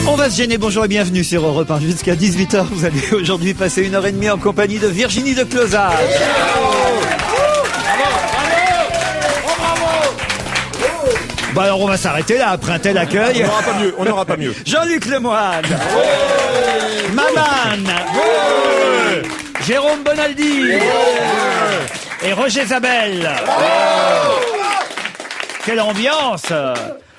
On va se gêner, bonjour et bienvenue sur Europe 1 jusqu'à 18h. Vous allez aujourd'hui passer 1h30 en compagnie de Virginie de Closade. Bah alors on va s'arrêter là après un tel accueil. On n'aura pas mieux. Jean-Luc Lemoyne. Maman. Jérôme Bonaldi. Et Roger Zabel. Quelle ambiance!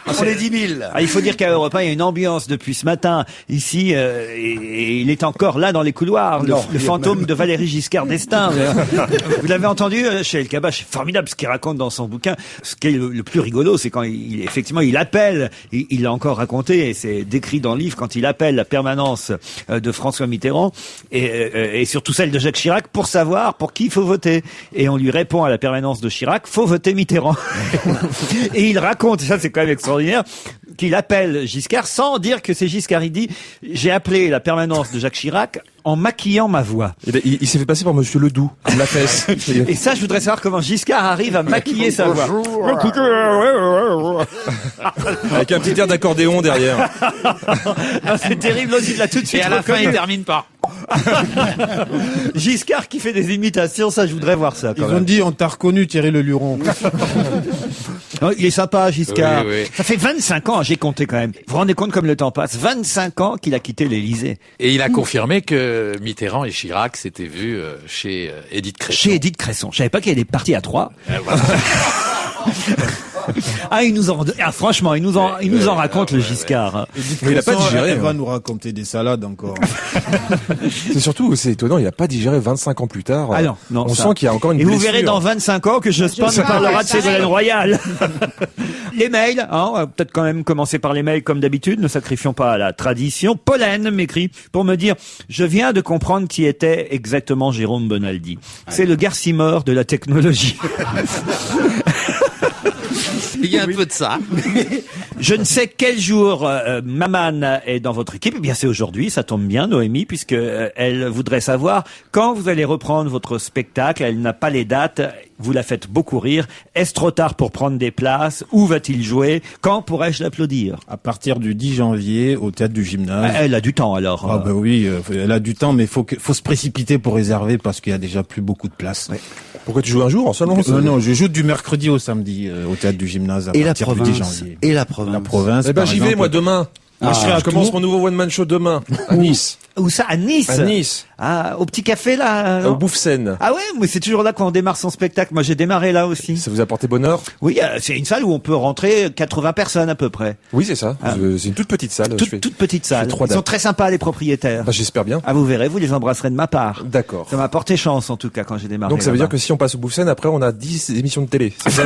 On est 10 000. Il faut dire qu'à Europe 1, il y a une ambiance depuis ce matin ici, et il est encore là dans les couloirs, le fantôme de Valéry Giscard d'Estaing. Vous l'avez entendu chez El Kabbach, c'est formidable ce qu'il raconte dans son bouquin. Ce qui est le plus rigolo, c'est quand effectivement il appelle, il l'a encore raconté, et c'est décrit dans le livre, quand il appelle la permanence de François Mitterrand et surtout celle de Jacques Chirac pour savoir pour qui il faut voter. Et on lui répond à la permanence de Chirac, faut voter Mitterrand. Et il raconte, ça c'est quand même extraordinaire, qu'il appelle Giscard sans dire que c'est Giscard. Il dit « J'ai appelé la permanence de Jacques Chirac en maquillant ma voix. » Il s'est fait passer par Monsieur Ledoux, comme la fesse. Et ça, je voudrais savoir comment Giscard arrive à maquiller sa voix. Avec un petit air d'accordéon derrière. Ah, c'est terrible, aussi, il l'a tout de suite. Et à la fin, il termine par. Giscard qui fait des imitations, ça, je voudrais voir ça. Ils ont dit, on t'a reconnu, Thierry Le Luron. Non, il est sympa, Giscard. Oui, oui. Ça fait 25 ans, j'ai compté quand même. Vous vous rendez compte comme le temps passe? 25 ans qu'il a quitté l'Élysée. Et il a confirmé que Mitterrand et Chirac s'étaient vus chez Édith Cresson. Chez Édith Cresson. Je savais pas qu'elle est partie à 3. Voilà. Ah, franchement, il nous en raconte le Giscard. Mais il a pas digéré. Elle va nous raconter des salades encore. C'est étonnant, il a pas digéré 25 ans plus tard. Ah non, on ça. sent qu'il y a encore une Et blessure. vous verrez dans 25 ans que Jospin nous parlera de Ségolène Royal. Les mails, on va peut-être quand même commencer par les mails comme d'habitude, ne sacrifions pas à la tradition. Pollen m'écrit pour me dire « Je viens de comprendre qui était exactement Jérôme Bonaldi. C'est le Garcimore de la technologie. » Il y a un peu de ça. Je ne sais quel jour Maman est dans votre équipe. Eh bien, c'est aujourd'hui, ça tombe bien, Noémie, puisque elle voudrait savoir quand vous allez reprendre votre spectacle. Elle n'a pas les dates. Vous la faites beaucoup rire. Est-ce trop tard pour prendre des places? Où va-t-il jouer? Quand pourrais-je l'applaudir? À partir du 10 janvier, au Théâtre du Gymnase. Elle a du temps, alors. Ah, bah oui, elle a du temps, mais faut se précipiter pour réserver parce qu'il y a déjà plus beaucoup de places. Ouais. Pourquoi tu joues un jour seulement? Non, je joue du mercredi au samedi, au Théâtre du Gymnase, à partir du 10 janvier. Et la province. La province. Eh ben, par j'y vais, exemple. moi, demain. Je commence mon nouveau one-man show demain, à Nice. Où ça? À Nice? À Nice. Ah, au petit café, là? Au Bouffe-Seine. Ah ouais, mais c'est toujours là qu'on démarre son spectacle. Moi, j'ai démarré là aussi. Ça vous a porté bonheur? Oui, c'est une salle où on peut rentrer 80 personnes à peu près. Oui, c'est ça. Ah. C'est une toute petite salle. Toute petite salle. trois Ils sont dates. très sympas, les propriétaires. Bah, j'espère bien. Ah, vous verrez, vous les embrasserez de ma part. D'accord. Ça m'a porté chance, en tout cas, quand j'ai démarré. Donc ça veut là-bas. dire que si on passe au Bouffe-Seine, après on a 10 émissions de télé. C'est ça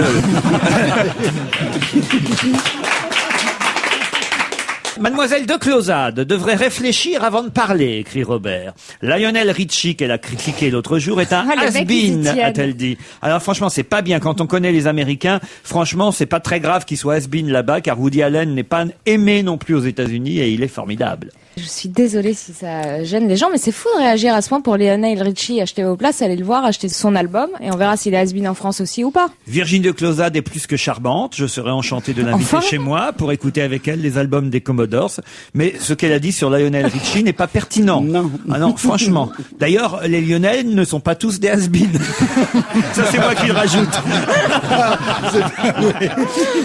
Mademoiselle de Closade devrait réfléchir avant de parler, écrit Robert. Lionel Richie, qu'elle a critiqué l'autre jour, est un Ah, le mec, il has-been, s'y tienne. a-t-elle dit. Alors franchement, c'est pas bien. Quand on connaît les Américains, franchement, c'est pas très grave qu'il soit has-been là-bas, car Woody Allen n'est pas aimé non plus aux États-Unis et il est formidable. Je suis désolée si ça gêne les gens, mais c'est fou de réagir à ce point pour Lionel Richie. Achetez vos places, allez le voir, achetez son album, et on verra s'il est has-been en France aussi ou pas. Virginie de Closade est plus que charmante. Je serais enchanté de l'inviter Enfin. chez moi pour écouter avec elle les albums des Commodores. Mais ce qu'elle a dit sur Lionel Richie n'est pas pertinent. Non. Ah non, franchement. D'ailleurs, les Lionel ne sont pas tous des has-been. Ça, c'est moi qui le rajoute.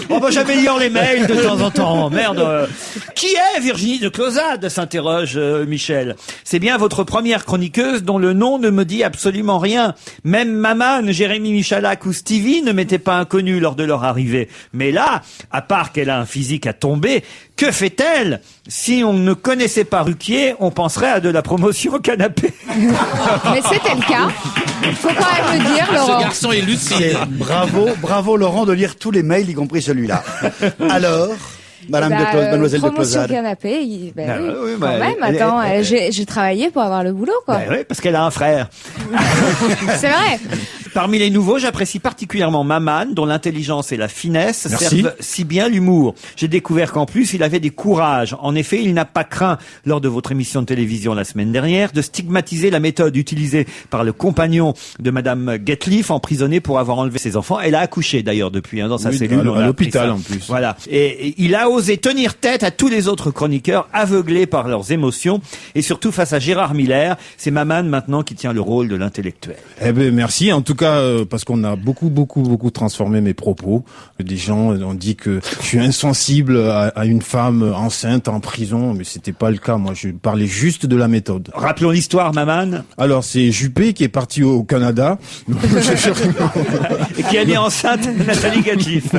Bon, bah, j'améliore les mails de temps en temps. Merde. Qui est Virginie de Closade? S'interroge Michel. C'est bien votre première chroniqueuse dont le nom ne me dit absolument rien. Même Maman, Jérémy Michalak ou Stevie ne m'étaient pas inconnus lors de leur arrivée. Mais là, à part qu'elle a un physique à tomber, que fait-elle? Si on ne connaissait pas Ruquier, on penserait à de la promotion au canapé. Mais c'était le cas. Faut quand même le dire, Ce Laurent. garçon est lucide. Bravo Laurent de lire tous les mails, y compris celui-là. Alors, Mademoiselle de promotion Closade. canapé, Ah, oui, quand même, attends, j'ai travaillé pour avoir le boulot, quoi. Ben oui, parce qu'elle a un frère. C'est vrai. Parmi les nouveaux, j'apprécie particulièrement Maman, dont l'intelligence et la finesse servent si bien l'humour. J'ai découvert qu'en plus, il avait des courages. En effet, il n'a pas craint, lors de votre émission de télévision la semaine dernière, de stigmatiser la méthode utilisée par le compagnon de Madame Getliff, emprisonnée pour avoir enlevé ses enfants. Elle a accouché d'ailleurs depuis, dans sa cellule. À l'hôpital en plus. Voilà. Et il a osé tenir tête à tous les autres chroniqueurs aveuglés par leurs émotions. Et surtout face à Gérard Miller, c'est Maman maintenant qui tient le rôle de l'intellectuel. Eh ben merci. En tout cas, parce qu'on a beaucoup transformé mes propos. Des gens ont dit que je suis insensible à une femme enceinte en prison, mais c'était pas le cas. Moi, je parlais juste de la méthode. Rappelons l'histoire, Maman. Alors, c'est Juppé qui est parti au Canada. Et qui a mis enceinte Nathalie Getliff.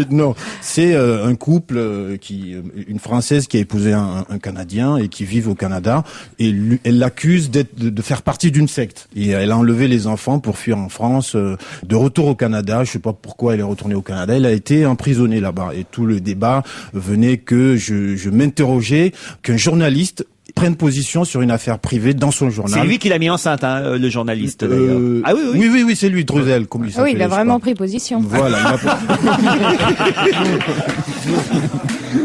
Non, c'est un couple une Française qui a épousé un Canadien et qui vivent au Canada. Et elle l'accuse de faire partie d'une secte. Et elle a enlevé les enfants pour fuir en France. De retour au Canada, je sais pas pourquoi elle est retournée au Canada. Elle a été emprisonnée là-bas. Et tout le débat venait que je m'interrogeais qu'un journaliste prenne position sur une affaire privée dans son journal. C'est lui qui l'a mis enceinte, le journaliste d'ailleurs. Ah oui, c'est lui, Druzel, comme il s'appelle. Oui, il a vraiment pris position. Voilà.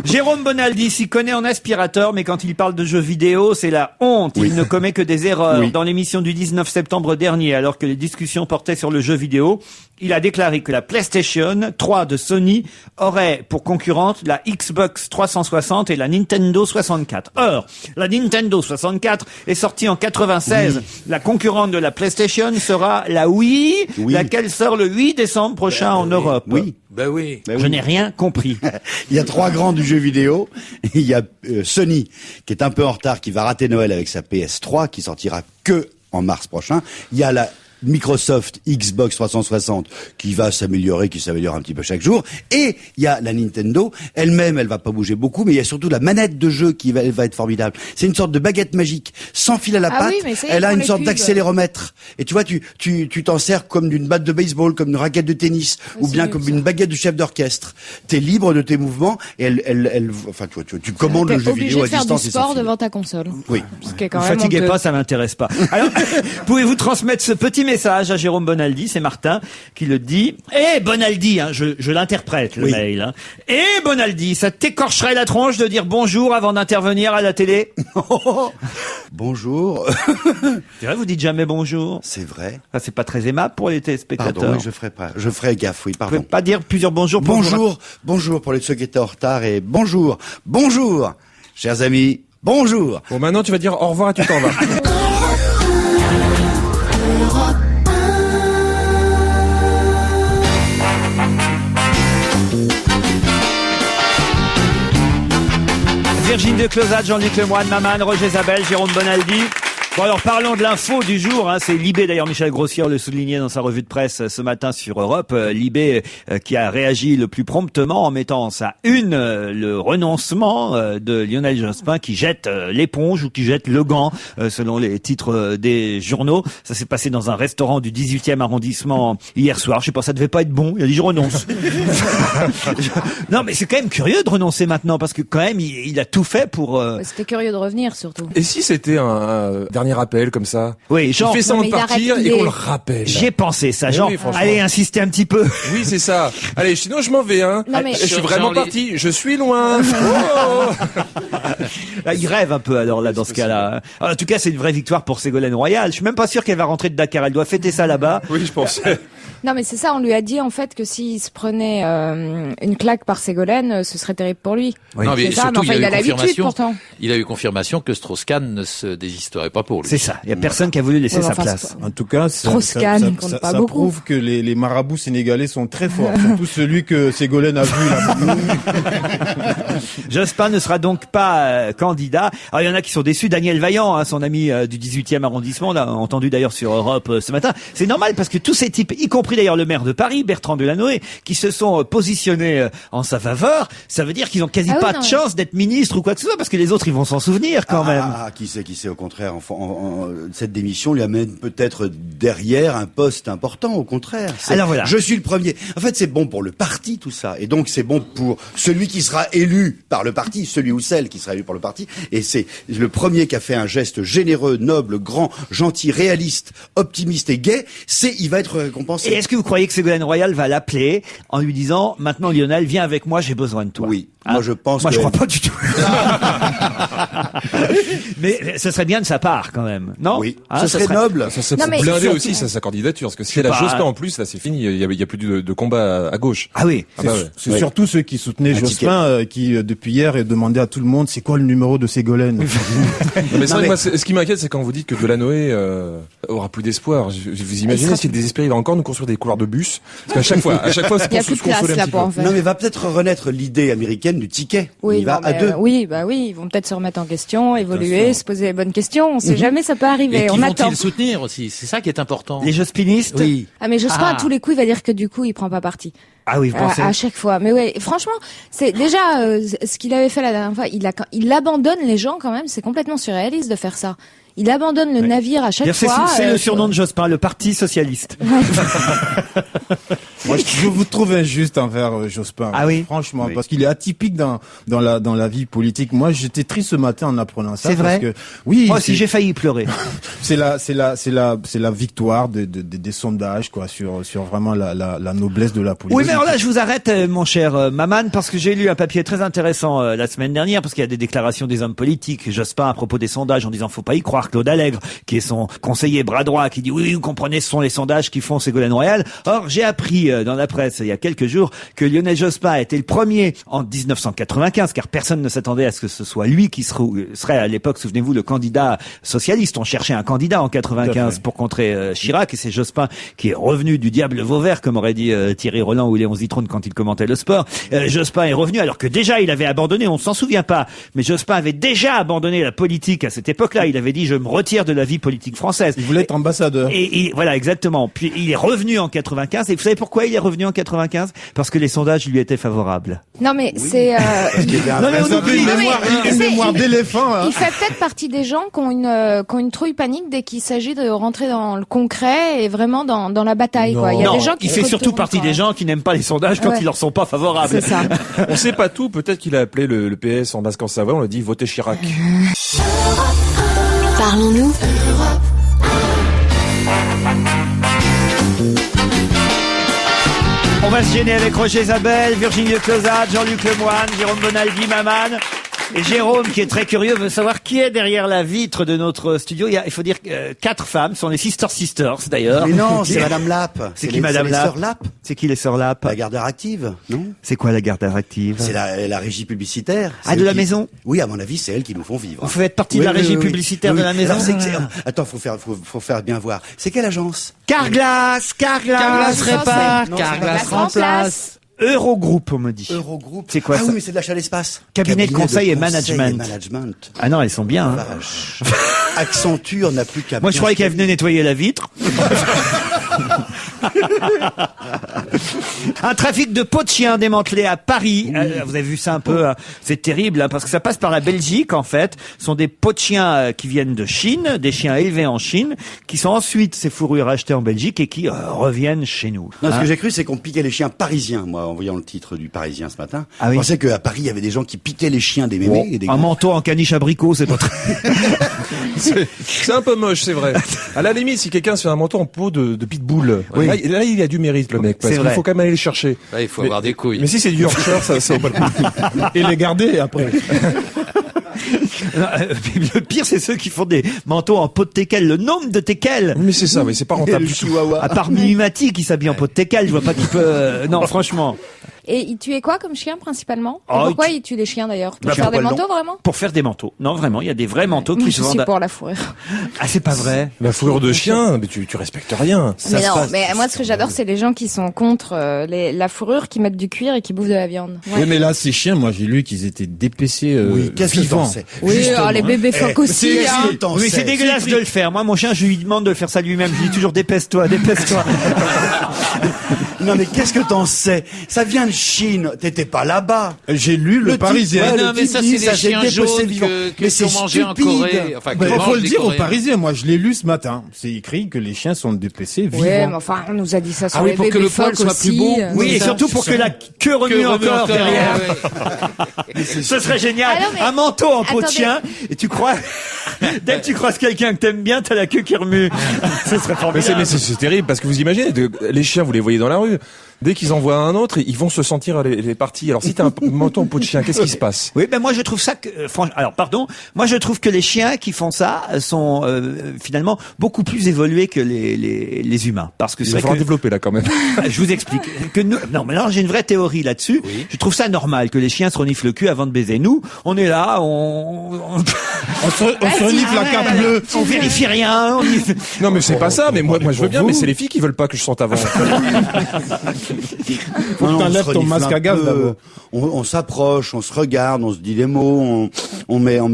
Jérôme Bonaldi s'y connaît en aspirateur, mais quand il parle de jeux vidéo, c'est la honte. Il ne commet que des erreurs. Dans l'émission du 19 septembre dernier, alors que les discussions portaient sur le jeu vidéo, il a déclaré que la PlayStation 3 de Sony aurait pour concurrente la Xbox 360 et la Nintendo 64. Or, la Nintendo 64 est sortie en 96. La concurrente de la PlayStation sera la Wii, laquelle sort le 8 décembre prochain en Europe. Je n'ai rien compris. Il y a 3 grands du jeu vidéo. Il y a Sony, qui est un peu en retard, qui va rater Noël avec sa PS3, qui sortira que en mars prochain. Il y a la Microsoft Xbox 360 qui va s'améliorer, qui s'améliore un petit peu chaque jour, et il y a la Nintendo elle-même, elle va pas bouger beaucoup, mais il y a surtout la manette de jeu qui va être formidable. C'est une sorte de baguette magique sans fil à la patte. Elle a une sorte d'accéléromètre, et tu vois, tu t'en sers comme d'une batte de baseball, comme une raquette de tennis, ou bien comme une baguette de chef d'orchestre. T'es libre de tes mouvements, et enfin tu commandes le jeu vidéo à distance. T'es obligé de faire du sport devant ta console. Oui. Ne fatiguez pas, ça m'intéresse pas. Alors, pouvez-vous transmettre ce petit message à Jérôme Bonaldi, c'est Martin qui le dit. Bonaldi, je l'interprète le mail. Bonaldi, ça t'écorcherait la tronche de dire bonjour avant d'intervenir à la télé? Bonjour. C'est vrai, vous dites jamais bonjour. C'est vrai. Ça, c'est pas très aimable pour les téléspectateurs. Pardon, oui, je ferai gaffe, oui, pardon. Vous pouvez pas dire plusieurs bonjours. Bonjour pour ceux qui étaient en retard, et bonjour, chers amis, bonjour. Bon, maintenant tu vas dire au revoir et tu t'en vas. Virginie de Closade, Jean-Luc Lemoyne, Maman, Roger Zabel, Jérôme Bonaldi. Bon, alors parlons de l'info du jour. C'est Libé, d'ailleurs Michel Grossier le soulignait dans sa revue de presse ce matin sur Europe. Libé qui a réagi le plus promptement en mettant en sa une le renoncement de Lionel Jospin qui jette l'éponge ou qui jette le gant selon les titres des journaux. Ça s'est passé dans un restaurant du 18e arrondissement hier soir. Je sais pas, ça devait pas être bon. Il a dit je renonce. Non, mais c'est quand même curieux de renoncer maintenant parce que quand même il a tout fait pour... C'était curieux de revenir surtout. Et si c'était un dernier rappel comme ça? Oui, genre, il fait ça en partir et qu'on le rappelle. J'ai pensé ça, genre, oui, allez insister un petit peu. Oui, c'est ça. Allez, sinon je m'en vais, hein. Non, mais... Je suis vraiment parti. Je suis loin. Là, il rêve un peu alors là dans ce cas-là. Alors, en tout cas, c'est une vraie victoire pour Ségolène Royal. Je suis même pas sûr qu'elle va rentrer de Dakar. Elle doit fêter ça là-bas. Oui, je pensais. Non, mais c'est ça, on lui a dit en fait que s'il se prenait une claque par Ségolène, ce serait terrible pour lui. Oui. Non, mais c'est ça, mais enfin, il a l'habitude pourtant. Il a eu confirmation que Strauss-Kahn ne se désisterait pas pour lui. C'est ça, il y a personne qui a voulu laisser sa place. En tout cas, ça prouve que les marabouts sénégalais sont très forts, surtout celui que Ségolène a vu là. Jospin ne sera donc pas candidat. Alors il y en a qui sont déçus. Daniel Vaillant, son ami du 18e arrondissement, on l'a entendu d'ailleurs sur Europe ce matin. C'est normal parce que tous ces types, y compris compris d'ailleurs le maire de Paris, Bertrand Delanoë, qui se sont positionnés en sa faveur. Ça veut dire qu'ils ont quasi pas de chance d'être ministre ou quoi que ce soit, parce que les autres, ils vont s'en souvenir quand même. Qui sait, au contraire, cette démission lui amène peut-être derrière un poste important, au contraire. Alors voilà. Je suis le premier. En fait, c'est bon pour le parti, tout ça. Et donc, c'est bon pour celui qui sera élu par le parti, celui ou celle qui sera élu par le parti. Et c'est le premier qui a fait un geste généreux, noble, grand, gentil, réaliste, optimiste et gai. Il va être récompensé. Et est-ce que vous croyez que Ségolène Royal va l'appeler en lui disant, maintenant Lionel, viens avec moi, j'ai besoin de toi? Oui. Moi, je pense je crois pas du tout. Mais ce serait bien de sa part, quand même. Non? Oui. Ce serait noble. Ça serait pour blinder aussi sa candidature. Parce que si elle a Jospin en plus, là, c'est fini. Il y a plus de combat à gauche. Ah oui. C'est surtout ceux qui soutenaient Jospin, qui, depuis hier, demandaient à tout le monde, c'est quoi le numéro de Ségolène? Mais c'est vrai que moi, ce qui m'inquiète, c'est quand vous dites que Delanoë aura plus d'espoir. Vous imaginez s'il est désespéré, il va encore nous construire des couloirs de bus? Parce qu'à chaque fois, c'est pour se consoler un petit peu. Non, mais va peut-être renaître l'idée américaine du ticket. Oui, il va à deux. Oui, ils vont peut-être se remettre en question, évoluer, se poser les bonnes questions. On sait jamais, ça peut arriver. Et on attend. Vont-ils soutenir aussi? C'est ça qui est important. Les jospinistes? Oui. Ah, mais Jospin, à tous les coups, il va dire que du coup, il prend pas parti. Ah oui, vous pensez? À chaque fois. Mais ouais, franchement, c'est déjà ce qu'il avait fait la dernière fois. Il abandonne les gens quand même. C'est complètement surréaliste de faire ça. Il abandonne le navire à chaque fois. C'est le surnom de Jospin, le Parti socialiste. Moi, je vous trouve injuste envers Jospin. Ah oui? Franchement, parce qu'il est atypique dans la vie politique. Moi, j'étais triste ce matin en apprenant ça. C'est vrai? Parce que, oui. Moi aussi, j'ai failli pleurer. C'est la victoire des sondages, quoi, sur vraiment la noblesse de la politique. Oui, mais alors là, je vous arrête, mon cher Maman, parce que j'ai lu un papier très intéressant la semaine dernière, parce qu'il y a des déclarations des hommes politiques, Jospin à propos des sondages, en disant faut pas y croire. Claude Allègre, qui est son conseiller bras droit, qui dit oui, vous comprenez, ce sont les sondages qui font Ségolène Royal. Or, j'ai appris dans la presse il y a quelques jours que Lionel Jospin a été le premier en 1995, car personne ne s'attendait à ce que ce soit lui qui serait à l'époque, souvenez-vous, le candidat socialiste. On cherchait un candidat en 95 pour contrer Chirac, et c'est Jospin qui est revenu du diable Vauvert, comme aurait dit Thierry Roland ou Léon Zitrone quand il commentait le sport. Jospin est revenu alors que déjà il avait abandonné, on s'en souvient pas, mais Jospin avait déjà abandonné la politique à cette époque-là. Il avait dit je me retire de la vie politique française. Il voulait être ambassadeur. Et voilà, exactement. Puis il est revenu en 95. Et vous savez pourquoi il est revenu en 95? Parce que les sondages lui étaient favorables. Non mais c'est. Une mémoire d'éléphant. Il fait peut-être partie des gens qui ont une trouille panique dès qu'il s'agit de rentrer dans le concret et vraiment dans la bataille. Quoi. Il y a des gens qui il fait surtout partie des gens qui n'aiment pas les sondages quand ils leur sont pas favorables. C'est ça. On sait pas tout. Peut-être qu'il a appelé le PS en Basque-en-Savoie. On lui a dit votez Chirac. Parlons-nous. On va se gêner avec Roger Isabelle, Virginie Closade, Jean-Luc Lemoyne, Jérôme Bonaldi, Maman. Et Jérôme, qui est très curieux, veut savoir qui est derrière la vitre de notre studio. Il faut dire 4 femmes, sont les Sisters d'ailleurs. Mais non, c'est Madame Lapp. C'est qui Madame Lapp? Sœurs Lapp. C'est qui les sœurs Lapp? La Gardeur Active, non? C'est quoi la Gardeur Active? C'est la régie publicitaire. Ah, de la maison? Oui, à mon avis, c'est elles qui nous font vivre. Vous faites partie de la régie publicitaire de la maison? Attends, faut faire bien voir. C'est quelle agence? Carglass répare, Carglass remplace. Eurogroupe, on me dit. Eurogroupe. C'est quoi ça? Ah oui, mais c'est de l'achat d'espace. Cabinet de conseil et management. Ah non, elles sont bien. Hein. Accenture n'a plus qu'à... Moi, je croyais qu'elle venait nettoyer la vitre. Un trafic de pots de chiens démantelé à Paris. Vous avez vu ça un peu, c'est terrible, hein, parce que ça passe par la Belgique, en fait. Ce sont des pots de chiens qui viennent de Chine, des chiens élevés en Chine, qui sont ensuite, ces fourrures achetées en Belgique et qui reviennent chez nous. Non, ce que j'ai cru, c'est qu'on piquait les chiens parisiens, moi, en voyant le titre du Parisien ce matin. Ah oui. Je pensais qu'à Paris, il y avait des gens qui piquaient les chiens des mémés. Et des un manteau en caniche abricot, c'est pas très... C'est un peu moche, c'est vrai. À la limite, si quelqu'un se fait un manteau en peau de pitbull, oui. là, il a du mérite, le mec, parce qu'il faut quand même aller le chercher. Là, il faut avoir des couilles. Mais si c'est du Yorkshire, ça vaut pas le coup. Et les garder après. Le pire, c'est ceux qui font des manteaux en peau de teckel. Le nombre de teckels. Mais c'est ça, mais c'est pas rentable du tout. À part Mimimati qui s'habille en peau de teckel, je vois pas qui peut... Non, franchement. Et il tuait quoi comme chien principalement? Pourquoi il tue les chiens d'ailleurs? Pour faire des manteaux vraiment? Pour faire des manteaux. Non, vraiment, il y a des vrais manteaux qui se vendent. Je suis pour la fourrure. Ah, c'est pas vrai. La fourrure de chien, mais tu respectes rien. Mais non, mais moi ce que j'adore c'est les gens qui sont contre la fourrure, qui mettent du cuir et qui bouffent de la viande. Ouais. Oui, mais là ces chiens, moi j'ai lu qu'ils étaient dépécés vivants. Oui, les bébés phoques aussi. Mais c'est dégueulasse de le faire. Moi, mon chien, je lui demande de le faire ça lui-même. Je lui dis toujours dépêche-toi. Non mais qu'est-ce que t'en sais? Ça vient de Chine. T'étais pas là-bas. J'ai lu le Parisien. Ouais, non, mais ça, c'est les chiens jaunes qu'ils ont mangé en Corée. Enfin, il faut le dire aux Parisiens. Moi, je l'ai lu ce matin. C'est écrit que les chiens sont dépécés vivants. Ouais, mais enfin, on nous a dit ça sur les pour que le poil soit plus beau. Oui, et surtout pour que la queue remue encore derrière. Ce serait génial. Un manteau en peau de chien. Et tu crois, dès que tu croises quelqu'un que t'aimes bien, t'as la queue qui remue. Ce serait formidable. Mais c'est terrible parce que vous imaginez, les chiens, vous les voyez dans la rue. Dès qu'ils en voient un autre, ils vont se sentir les parties. Alors si t'as un manteau en peau de chien, qu'est-ce qui se passe? Oui, ben moi je trouve ça que moi je trouve que les chiens qui font ça sont finalement beaucoup plus évolués que les humains, parce que c'est vrai que développer là quand même. Je vous explique que nous, non, mais alors j'ai une vraie théorie là-dessus. Oui. Je trouve ça normal que les chiens se reniflent le cul avant de baiser. Nous, on est là, on se renifle la cape bleue. On vérifie rien. Non mais c'est pas ça. Mais moi je veux bien. Mais c'est les filles qui veulent pas que je sente avant. Faut que t'enlèves ton masque à gaz d'abord. On s'approche, on se regarde, on se dit des mots, on met un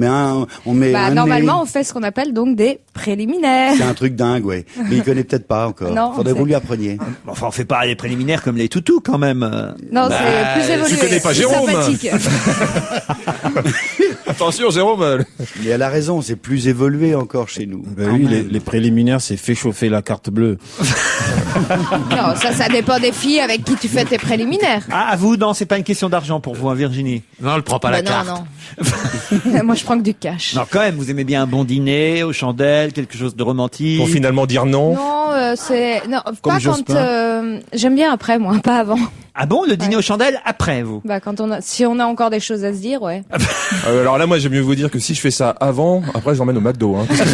normalement, nez. on fait ce qu'on appelle donc des préliminaires. C'est un truc dingue, ouais. Mais il connaît peut-être pas encore. Non, faudrait que vous lui appreniez. Enfin, on fait pas les préliminaires comme les toutous quand même. Non, c'est plus évolué. Tu connais pas Jérôme. Attention, Jérôme. Mais elle a raison, c'est plus évolué encore chez nous. Ben oui, les préliminaires, c'est fait chauffer la carte bleue. Non, ça dépend des filles avec qui tu fais tes préliminaires. Ah, à vous, non, c'est pas une question d'argent pour vous, hein, Virginie. Non, elle prend pas la carte. Non. Moi, je prends que du cash. Non, quand même, vous aimez bien un bon dîner aux chandelles, quelque chose de romantique. Pour finalement dire non. Non, non, comme pas quand. J'aime bien après, moi, pas avant. Ah bon, le dîner aux chandelles après vous? Bah si on a encore des choses à se dire, ouais. Alors là, moi, j'aime mieux vous dire que si je fais ça avant, après, je l'emmène au McDo. Hein, parce que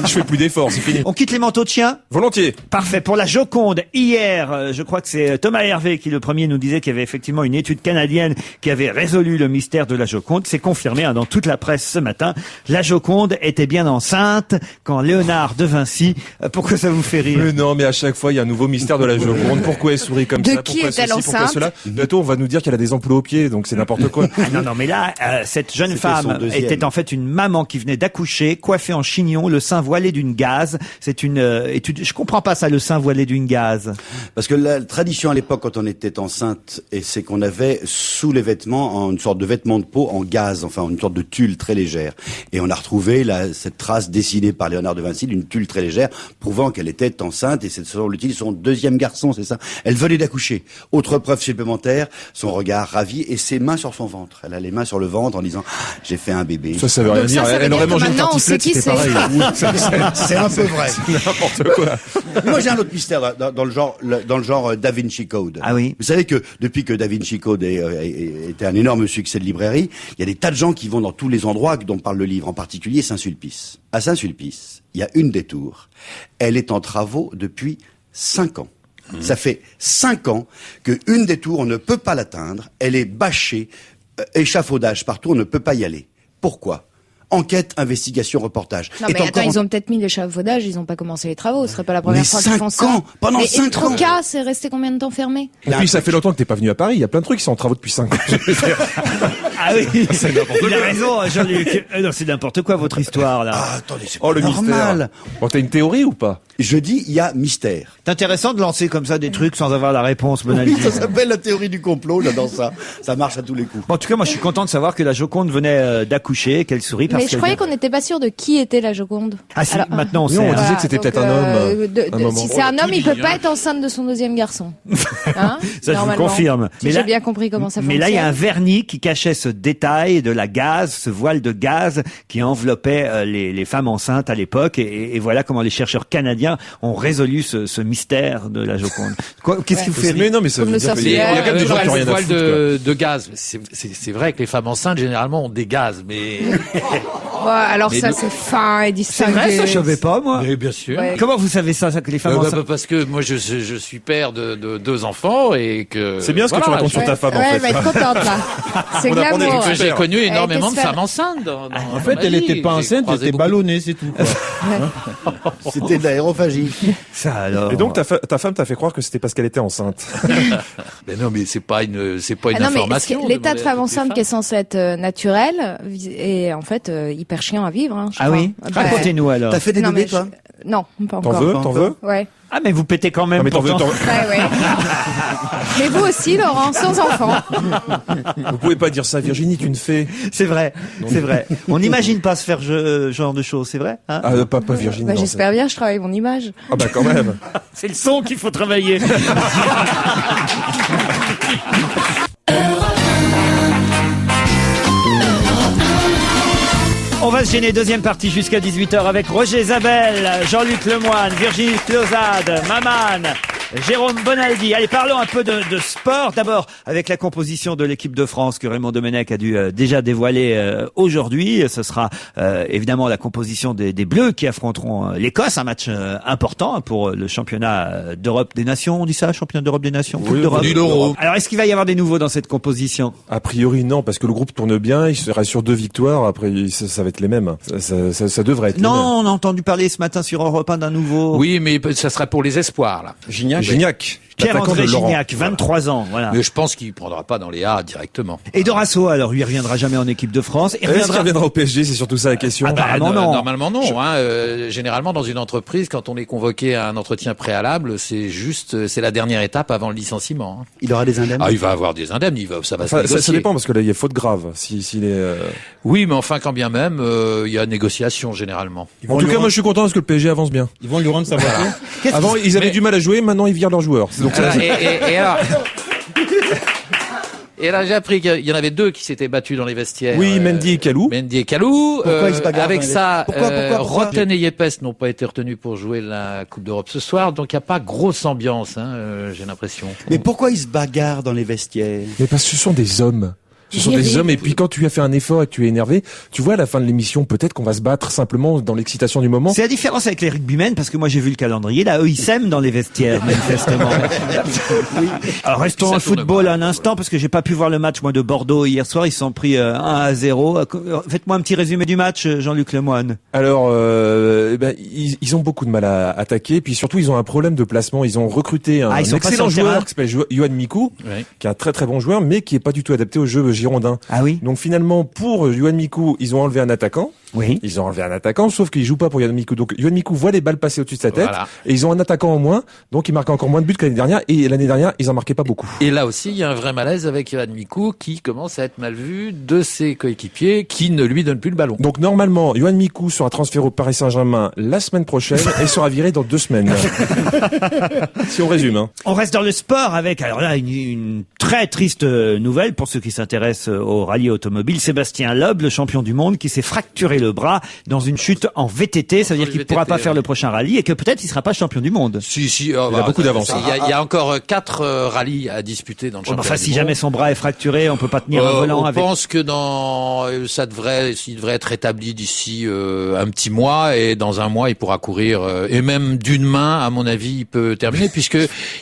je fais plus d'efforts, c'est fini. On quitte les manteaux de chien? Volontiers. Parfait. Pour la Joconde, hier, je crois que c'est Thomas Hervé qui le premier nous disait qu'il y avait effectivement une étude canadienne qui avait résolu le mystère de la Joconde. C'est confirmé dans toute la presse ce matin. La Joconde était bien enceinte quand Léonard de Vinci. Pourquoi ça vous fait rire? Mais non, mais à chaque fois, il y a un nouveau mystère de la Joconde. Pourquoi elle sourit comme ça? Qui est-elle enceinte? Bientôt, on va nous dire qu'elle a des ampoules aux pieds, donc c'est n'importe quoi. Ah non, mais là, cette jeune femme était en fait une maman qui venait d'accoucher, coiffée en chignon, le sein voilé d'une gaze. C'est une étude. Je comprends pas ça, le sein voilé d'une gaze. Parce que la tradition à l'époque, quand on était enceinte, c'est qu'on avait sous les vêtements une sorte de vêtement de peau en gaze, enfin une sorte de tulle très légère. Et on a retrouvé cette trace dessinée par Léonard de Vinci d'une tulle très légère, prouvant qu'elle était enceinte. Et c'est son deuxième garçon, c'est ça. Elle venait d'accoucher. Autre preuve supplémentaire, son regard ravi et ses mains sur son ventre. Elle a les mains sur le ventre en disant j'ai fait un bébé. Ça veut rien dire. Elle aurait mangé une tartiflette, c'était pareil. C'est un peu vrai. C'est n'importe quoi. Moi j'ai un autre mystère dans le genre Da Vinci Code. Ah oui. Vous savez que depuis que Da Vinci Code était un énorme succès de librairie, il y a des tas de gens qui vont dans tous les endroits dont parle le livre, en particulier Saint-Sulpice. À Saint-Sulpice, il y a une des tours. Elle est en travaux depuis 5 ans. Ça fait 5 ans que une des tours, on ne peut pas l'atteindre. Elle est bâchée, échafaudage partout, on ne peut pas y aller. Pourquoi? Enquête, investigation, reportage. Non, mais attends, ils ont peut-être mis l'échafaudage, ils n'ont pas commencé les travaux. Ce serait pas la première fois qu'ils font ça. Pendant 5 ans. Troca, c'est resté combien de temps fermé? Et puis, ça fait longtemps que t'es pas venu à Paris. Il y a plein de trucs qui sont en travaux depuis 5 ans. Ah oui, il a raison, Jean-Luc. Non, c'est n'importe quoi, votre histoire, là. Ah, attendez, c'est pas le normal. Mystère. Bon, t'as une théorie ou pas? Je dis, il y a mystère. C'est intéressant de lancer comme ça des trucs sans avoir la réponse, Bonaldi. Oui, ça s'appelle la théorie du complot, j'adore ça. Ça marche à tous les coups. Bon, en tout cas, moi, je suis content de savoir que la Joconde venait d'accoucher, qu'elle sourit parce Mais je croyais qu'on n'était pas sûr de qui était la Joconde. Ah si, maintenant on sait. On disait que c'était peut-être un homme. Si c'est un homme, il peut pas être enceinte de son deuxième garçon. Hein, ça, je vous confirme. Si j'ai bien compris comment ça fonctionne. Mais là, il y a un vernis qui cachait ce détail de la gaze, ce voile de gaz qui enveloppait les femmes enceintes à l'époque. Et voilà comment les chercheurs canadiens ont résolu ce mystère de la Joconde. Qu'est-ce qui vous fait rire? Mais non, mais ça veut dire qu'il y a quand même des gens qui ont rien à foutre. de gaz. C'est vrai que les femmes enceintes, généralement, ont des gaz, mais... Ouais, alors ça, c'est fin et distingué. C'est vrai, ça, je savais pas, moi. Mais bien sûr. Ouais. Comment vous savez ça que les femmes enceintes? Parce que moi, je suis père de 2 enfants et que... C'est bien ce que tu racontes sur ta femme, en fait. Elle va être contente, là. C'est glamour. Que j'ai connu énormément de femmes enceintes. En fait, elle était pas enceinte, elle était ballonnée, c'est tout. C'était de l'aérophagie. Ça alors. Et donc ta femme t'a fait croire que c'était parce qu'elle était enceinte. Mais non, mais c'est pas une non, information. Mais l'état de femme enceinte qui est censé être naturel est en fait hyper chiant à vivre. Hein, ah oui. Racontez-nous alors. T'as fait des bébés, toi? Non, pas T'en encore. veux? Ouais. Ah, mais vous pétez quand même. Non, mais t'en veux, Ouais. Mais vous aussi, Laurent, sans enfant. Vous pouvez pas dire ça, Virginie, tu une fée. C'est vrai, c'est vrai. On n'imagine pas se faire ce genre de choses, c'est vrai, hein? Ah, pas Virginie. Bah, non, j'espère bien, je travaille mon image. Ah bah quand même. C'est le son qu'il faut travailler. On va se gêner, deuxième partie jusqu'à 18h avec Roger Zabel, Jean-Luc Lemoyne, Virginie Closade, Maman, Jérôme Bonaldi. Allez, parlons un peu de sport. D'abord, avec la composition de l'équipe de France que Raymond Domenech a dû déjà dévoiler aujourd'hui. Ce sera évidemment la composition des Bleus qui affronteront l'Écosse. Un match important pour le championnat d'Europe des Nations. On dit ça, championnat d'Europe des Nations? Oui, on dit l'Euro. Alors, est-ce qu'il va y avoir des nouveaux dans cette composition? A priori, non, parce que le groupe tourne bien. Il sera sur 2 victoires. Après, ça va être les mêmes. Ça devrait être les mêmes. Non, on a entendu parler ce matin sur Europe 1 d'un nouveau. Oui, mais ça sera pour les espoirs, là. Gignac. Pierre-André Gignac, 23 ans, voilà. Mais je pense qu'il prendra pas dans les A directement. Et Dorasso, alors, lui, il reviendra jamais en équipe de France. Est-ce qu'il reviendra au PSG? C'est surtout ça la question. Apparemment, non. Normalement, non. Généralement, dans une entreprise, quand on est convoqué à un entretien préalable, c'est la dernière étape avant le licenciement. Il aura des indemnes? Ah, il va avoir des indemnes, ça va se négocier. Ça dépend, parce que là, il y a faute grave. S'il est, Oui, mais enfin, quand bien même, il y a négociation, généralement. En tout cas, moi, je suis content parce que le PSG avance bien. Ils vont lui rendre sa voiture. Avant, ils avaient du mal à jouer, maintenant, ils virent leurs joueurs. Donc, Et alors... Et là, j'ai appris qu'il y en avait 2 qui s'étaient battus dans les vestiaires. Oui, Mendy et Kalou. Pourquoi ils se bagarrent avec ça, pourquoi Roten et Yepes n'ont pas été retenus pour jouer la Coupe d'Europe ce soir, donc il n'y a pas grosse ambiance, j'ai l'impression. Mais pourquoi ils se bagarrent dans les vestiaires? Mais parce que ce sont des hommes. Ce sont des hommes, et puis quand tu as fait un effort et que tu es énervé, tu vois, à la fin de l'émission, peut-être qu'on va se battre simplement dans l'excitation du moment. C'est la différence avec les rugbymen, parce que moi j'ai vu le calendrier, là, eux ils s'aiment dans les vestiaires, manifestement. Oui. Alors restons au football un instant, parce que j'ai pas pu voir le match, moi, de Bordeaux hier soir, ils se sont pris 1-0. Faites-moi un petit résumé du match, Jean-Luc Lemoyne. Alors, ils ont beaucoup de mal à attaquer, puis surtout, ils ont un problème de placement. Ils ont recruté un excellent joueur qui s'appelle Yoann Mikou, qui est un très très bon joueur, mais qui est pas du tout adapté au jeu girondin. Ah oui. Donc finalement, pour Yoann Mikou, ils ont enlevé un attaquant. Oui. Ils ont enlevé un attaquant, sauf qu'il joue pas pour Yoann Mikou. Donc Yoann Mikou voit les balles passer au-dessus de sa tête, Voilà. et ils ont un attaquant en moins, donc ils marquent encore moins de buts que l'année dernière, et l'année dernière, ils en marquaient pas beaucoup. Et là aussi, il y a un vrai malaise avec Yoann Mikou qui commence à être mal vu de ses coéquipiers qui ne lui donnent plus le ballon. Donc normalement, Yoann Mikou sera transféré au Paris Saint-Germain la semaine prochaine et sera viré dans 2 semaines. Si on résume, hein. On reste dans le sport avec, alors là, une très triste nouvelle pour ceux qui s'intéressent au rallye automobile. Sébastien Loeb, le champion du monde, qui s'est fracturé le bras dans une chute en VTT. Ça veut dire qu'il ne pourra pas faire le prochain rallye et que peut-être il sera pas champion du monde. Si, il a beaucoup d'avance. Il y a encore 4 rallyes à disputer dans le championnat. Enfin, si jamais son bras est fracturé, on peut pas tenir un volant avec. Je pense que s'il devrait être rétabli d'ici un petit mois, et dans un mois il pourra courir, et même d'une main, à mon avis, il peut terminer, puisque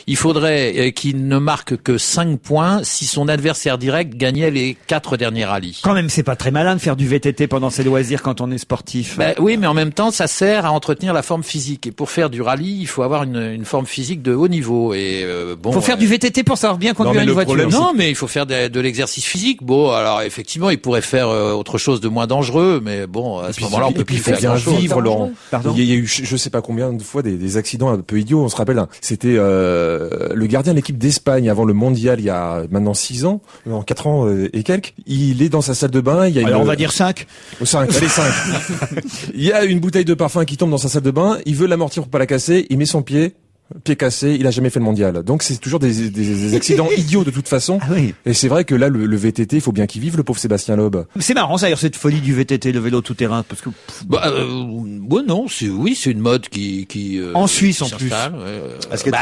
il faudrait qu'il ne marque que 5 points si son adversaire direct gagnait les 4 derniers rallyes. Quand même, c'est pas très malin de faire du VTT pendant ses loisirs quand on est sportif. Oui, mais en même temps, ça sert à entretenir la forme physique. Et pour faire du rallye, il faut avoir une forme physique de haut niveau. Et faut faire du VTT pour savoir bien conduire une voiture. Non, mais il faut faire de l'exercice physique. Bon, alors effectivement, il pourrait faire autre chose de moins dangereux, mais bon, à ce moment-là, on peut plus faire bien grand-chose. vivre, Laurent. Pardon. Il y a eu, je sais pas combien de fois, des accidents un peu idiots. On se rappelle, c'était le gardien de l'équipe d'Espagne avant le mondial, il y a maintenant 6 ans, 4 ans et quelques. Il est dans sa salle de bain. Il y a on va dire 5. 5, allez 5. Il y a une bouteille de parfum qui tombe dans sa salle de bain. Il veut l'amortir pour pas la casser. Il met son pied cassé, il a jamais fait le mondial. Donc c'est toujours des accidents idiots de toute façon. Ah oui. Et c'est vrai que là, le VTT, il faut bien qu'il vive, le pauvre Sébastien Loeb. C'est marrant, ça, d'ailleurs, cette folie du VTT, le vélo tout-terrain, parce que... Non, c'est une mode qui en Suisse, en plus.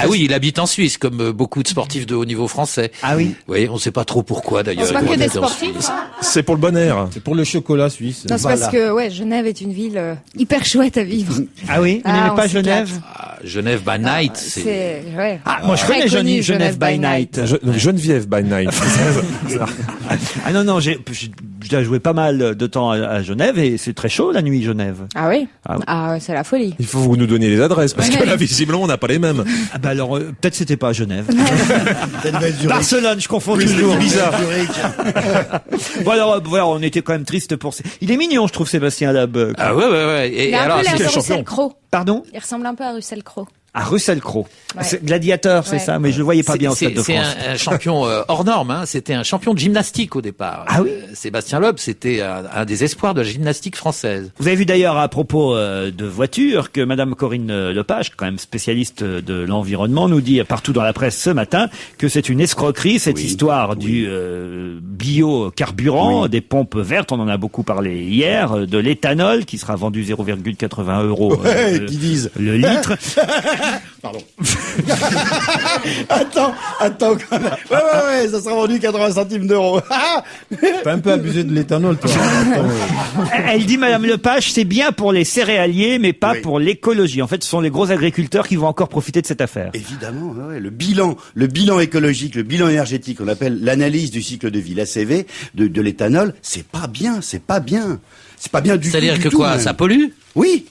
Oui, il habite en Suisse, comme beaucoup de sportifs de haut niveau français. Ah oui. Oui, on sait pas trop pourquoi, d'ailleurs. C'est pas que des sportifs. C'est pour le bon air. C'est pour le chocolat suisse. Non, c'est parce que, Genève est une ville hyper chouette à vivre. Ah oui? Vous n'aimez pas Genève? Genève by night, c'est moi je connais Genève by night. Geneviève by night. Ah non, j'ai joué pas mal de temps à Genève et c'est très chaud la nuit, Genève. Ah oui? C'est la folie. Il faut vous nous donner les adresses parce que là, visiblement, on n'a pas les mêmes. Ah bah alors, peut-être c'était pas à Genève. Barcelone, je confonds toujours. Bizarre. Bon alors, on était quand même triste pour... Il est mignon, je trouve, Sébastien Loeb. Ah ouais. Il a un peu l'air de Russell Crowe. Pardon? Il ressemble un peu à Russell Crowe. À Russell Crowe. Ouais. C'est Gladiateur, c'est Ouais. ça, mais je le voyais pas bien au Stade de C'est France. un champion hors norme. Hein. C'était un champion de gymnastique au départ. Ah oui. Sébastien Loeb, c'était un des espoirs de la gymnastique française. Vous avez vu d'ailleurs à propos de voitures que Madame Corinne Lepage, quand même spécialiste de l'environnement, nous dit partout dans la presse ce matin que c'est une escroquerie cette histoire du biocarburant, des pompes vertes. On en a beaucoup parlé hier, de l'éthanol qui sera vendu 0,80 euros qui disent le litre. Pardon. attends. Ouais, ça sera vendu 80 centimes d'euros. T'as un peu abusé de l'éthanol, toi. Elle dit, Madame Lepage, c'est bien pour les céréaliers, mais pas Oui. pour l'écologie. En fait, ce sont les gros agriculteurs qui vont encore profiter de cette affaire. Évidemment, ouais, le bilan écologique, le bilan énergétique, on appelle l'analyse du cycle de vie, l'ACV, de l'éthanol, c'est pas bien. C'est pas bien du tout. C'est-à-dire du que tout, quoi? même. Ça pollue? Oui.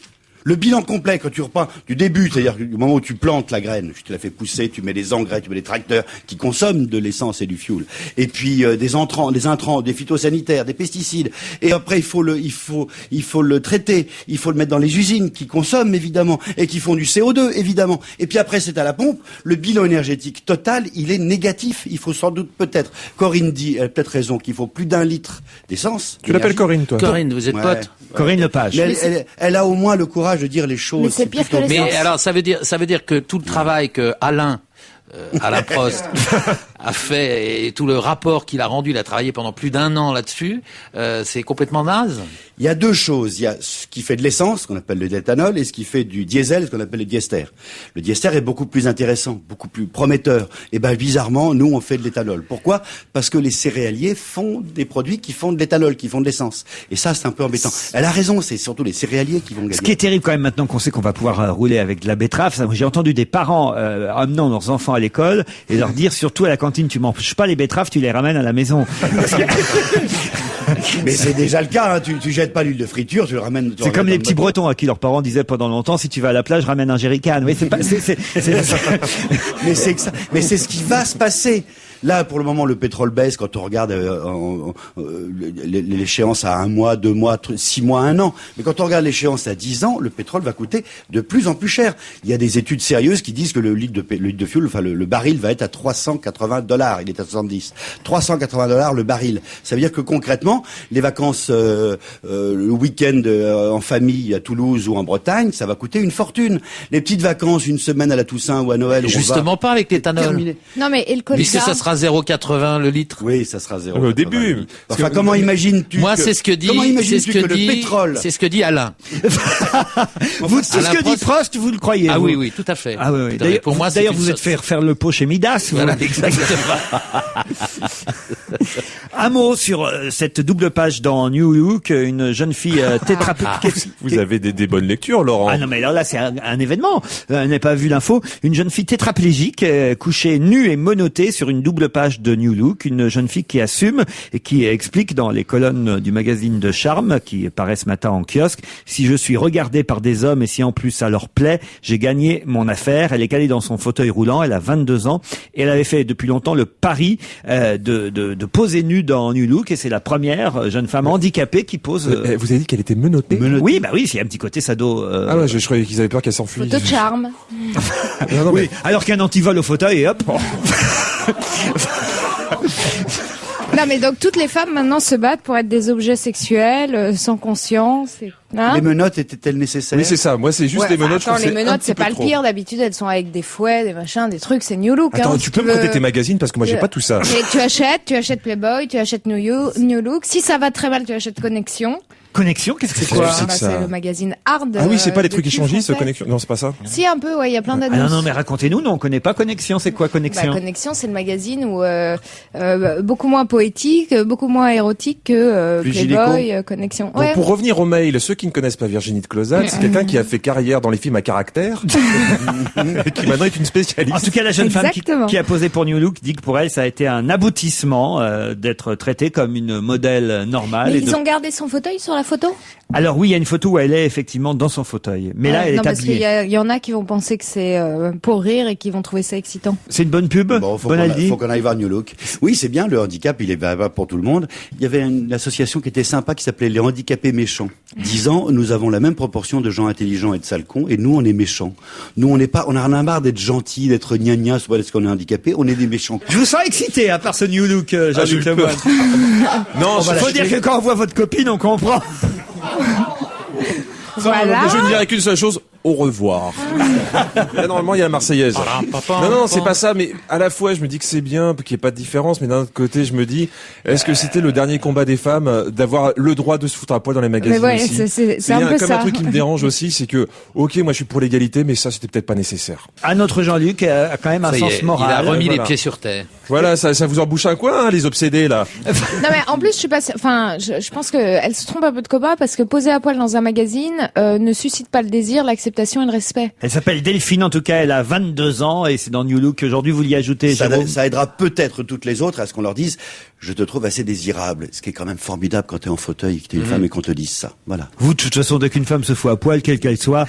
Le bilan complet, quand tu reprends du début, c'est-à-dire du moment où tu plantes la graine, tu te la fais pousser, tu mets des engrais, tu mets des tracteurs qui consomment de l'essence et du fuel, et puis des intrants, des phytosanitaires, des pesticides, et après il faut le traiter, il faut le mettre dans les usines qui consomment évidemment et qui font du CO2 évidemment, et puis après c'est à la pompe. Le bilan énergétique total, il est négatif. Il faut sans doute peut-être, Corinne dit, elle a peut-être raison, qu'il faut plus d'1 litre d'essence. Tu l'appelles Corinne, toi? Corinne, vous êtes Ouais. pote? Corinne Lepage. Mais elle a au moins le courage de dire les choses. Mais c'est pire plutôt que les Mais L'essence. alors, ça veut dire que tout le travail que Alain Alain Prost a fait et tout le rapport qu'il a rendu, il a travaillé pendant plus d'1 an là-dessus, c'est complètement naze. Il y a deux choses. Il y a ce qui fait de l'essence, ce qu'on appelle le d'éthanol, et ce qui fait du diesel, ce qu'on appelle le diester. Le diester est beaucoup plus intéressant, beaucoup plus prometteur. Et ben, bizarrement, nous, on fait de l'éthanol. Pourquoi? Parce que les céréaliers font des produits qui font de l'éthanol, qui font de l'essence. Et ça, c'est un peu embêtant. Elle a raison, c'est surtout les céréaliers qui vont gagner. Ce qui est terrible quand même maintenant qu'on sait qu'on va pouvoir rouler avec de la betterave, ça, j'ai entendu des parents amenant leurs enfants à l'école et leur dire surtout à la cantine, tu manges pas les betteraves, tu les ramènes à la maison. Mais c'est déjà le cas, hein. Tu jettes pas l'huile de friture, tu le ramènes. C'est comme les petits Bretons à qui leurs parents disaient pendant longtemps, si tu vas à la plage, ramène un jerrycan. Oui, c'est pas, Mais c'est que ça. Mais c'est ce qui va se passer. Là, pour le moment, le pétrole baisse quand on regarde l'échéance à 1 mois, 2 mois, 6 mois, 1 an. Mais quand on regarde l'échéance à 10 ans, le pétrole va coûter de plus en plus cher. Il y a des études sérieuses qui disent que le litre de fuel, enfin le baril va être à $380. Il est à 70. $380 le baril. Ça veut dire que concrètement, les vacances le week-end en famille à Toulouse ou en Bretagne, ça va coûter une fortune. Les petites vacances, une semaine à la Toussaint ou à Noël, où Justement pas avec l'éthanol. terminé. Non, mais et le Puisque Colgate, ça sera 0,80 le litre. Oui, ça sera 0. Au début. Enfin, comment imagines-tu Moi, que, c'est ce que dit, comment c'est imagines-tu ce que que le dit, pétrole, c'est ce que dit Alain. Vous, tout ce Alain que dit Prost, vous le croyez? Ah vous oui, oui, tout à fait. Ah oui, oui. Tout à fait. Pour moi, c'est d'ailleurs, une vous êtes so- fait refaire le pot chez Midas. vous. Voilà, exactement. Un mot sur cette double page dans New Look, une jeune fille tétraplégique. Vous avez des bonnes lectures, Laurent. Ah non, mais alors là, c'est un événement. Elle n'a pas vu l'info. Une jeune fille tétraplégique, couchée nue et menottée sur une double page de New Look. Une jeune fille qui assume et qui explique dans les colonnes du magazine de Charme, qui paraît ce matin en kiosque, si je suis regardée par des hommes et si en plus ça leur plaît, j'ai gagné mon affaire. Elle est calée dans son fauteuil roulant. Elle a 22 ans et elle avait fait depuis longtemps le pari de poser nue dans New Look, et c'est la première jeune femme handicapée qui pose. Vous avez dit qu'elle était menottée. Oui, bah oui, il y a un petit côté sado. Ah ouais, je croyais qu'ils avaient peur qu'elle s'enfuit. photo de charme. Non, Oui, alors qu'un antivol au fauteuil et hop. Non, mais donc toutes les femmes maintenant se battent pour être des objets sexuels, sans conscience. Hein, les menottes étaient-elles nécessaires? Oui, c'est ça. Moi, c'est juste Ouais, les menottes. je attends, trouve les que un menottes, petit c'est peu pas le trop. pire. D'habitude, elles sont avec des fouets, des machins, des trucs. C'est New Look. Attends, hein, tu peux me prêter tes magazines parce que moi, j'ai pas tout ça. Mais tu achètes Playboy, tu achètes New Look. Si ça va très mal, tu achètes Connexion. Connexion, qu'est-ce que c'est Qu'est-ce quoi? que c'est que ça C'est le magazine hard. Ah oui, c'est pas les trucs de cul échangistes, français. connexion. Non, c'est pas ça. Si, un peu, ouais, il y a plein Ah d'annonces. non, mais racontez-nous, non, on connaît pas Connexion. C'est quoi Connexion? Connexion, c'est le magazine où beaucoup moins poétique, beaucoup moins érotique que Plus Playboy, Connexion. Donc, pour revenir au mail, ceux qui ne connaissent pas Virginie de Closat, c'est quelqu'un qui a fait carrière dans les films à caractère, et qui maintenant est une En spécialiste. tout cas, la jeune femme Exactement. qui a posé pour New Look dit que pour elle, ça a été un aboutissement d'être traitée comme une modèle normale. Mais et ils ont gardé son fauteuil sur la photo? Alors oui, il y a une photo où elle est effectivement dans son fauteuil. Mais là, elle est parce habillée. qu'il y en a qui vont penser que c'est pour rire et qui vont trouver ça excitant. C'est une bonne pub? Bon, faut qu'on aille voir New Look. Oui, c'est bien, le handicap, il est valable pour tout le monde. Il y avait une association qui était sympa qui s'appelait Les Handicapés Méchants. 10 ans, nous avons la même proportion de gens intelligents et de sales cons, et nous, on est méchants. Nous, on en a marre d'être gentils, d'être gna-gna, c'est pas parce qu'on est handicapé, on est des méchants. Je vous sens excité, à part ce New Look, Jean-Luc Lemoyne. Non, faut dire que quand on voit votre copine, on comprend. Voilà. Je ne dirais qu'une seule chose. Au revoir. Là, normalement, il y a la Marseillaise. Non, c'est pas ça, mais à la fois, je me dis que c'est bien, qu'il n'y ait pas de différence, mais d'un autre côté, je me dis, est-ce que c'était le dernier combat des femmes d'avoir le droit de se foutre à poil dans les magazines mais ouais, aussi? c'est un peu comme ça. un truc qui me dérange aussi, c'est que, ok, moi, je suis pour l'égalité, mais ça, c'était peut-être pas nécessaire. Notre Jean-Luc a quand même un sens moral. Il a remis voilà. les pieds sur terre. Voilà, ça vous embouche un coin, hein, les obsédés, là. Non mais en plus je suis pas, je pense que elle se trompe un peu de combat parce que poser à poil dans un magazine ne suscite pas le désir, l'acceptation et le respect. Elle s'appelle Delphine, en tout cas, elle a 22 ans et c'est dans New Look qu'aujourd'hui vous l'y ajoutez. Ça aidera peut-être toutes les autres à ce qu'on leur dise « je te trouve assez désirable », ce qui est quand même formidable quand t'es en fauteuil et que t'es une femme et qu'on te dise ça. Voilà. Vous, de toute façon, dès qu'une femme se fout à poil, quelle qu'elle soit...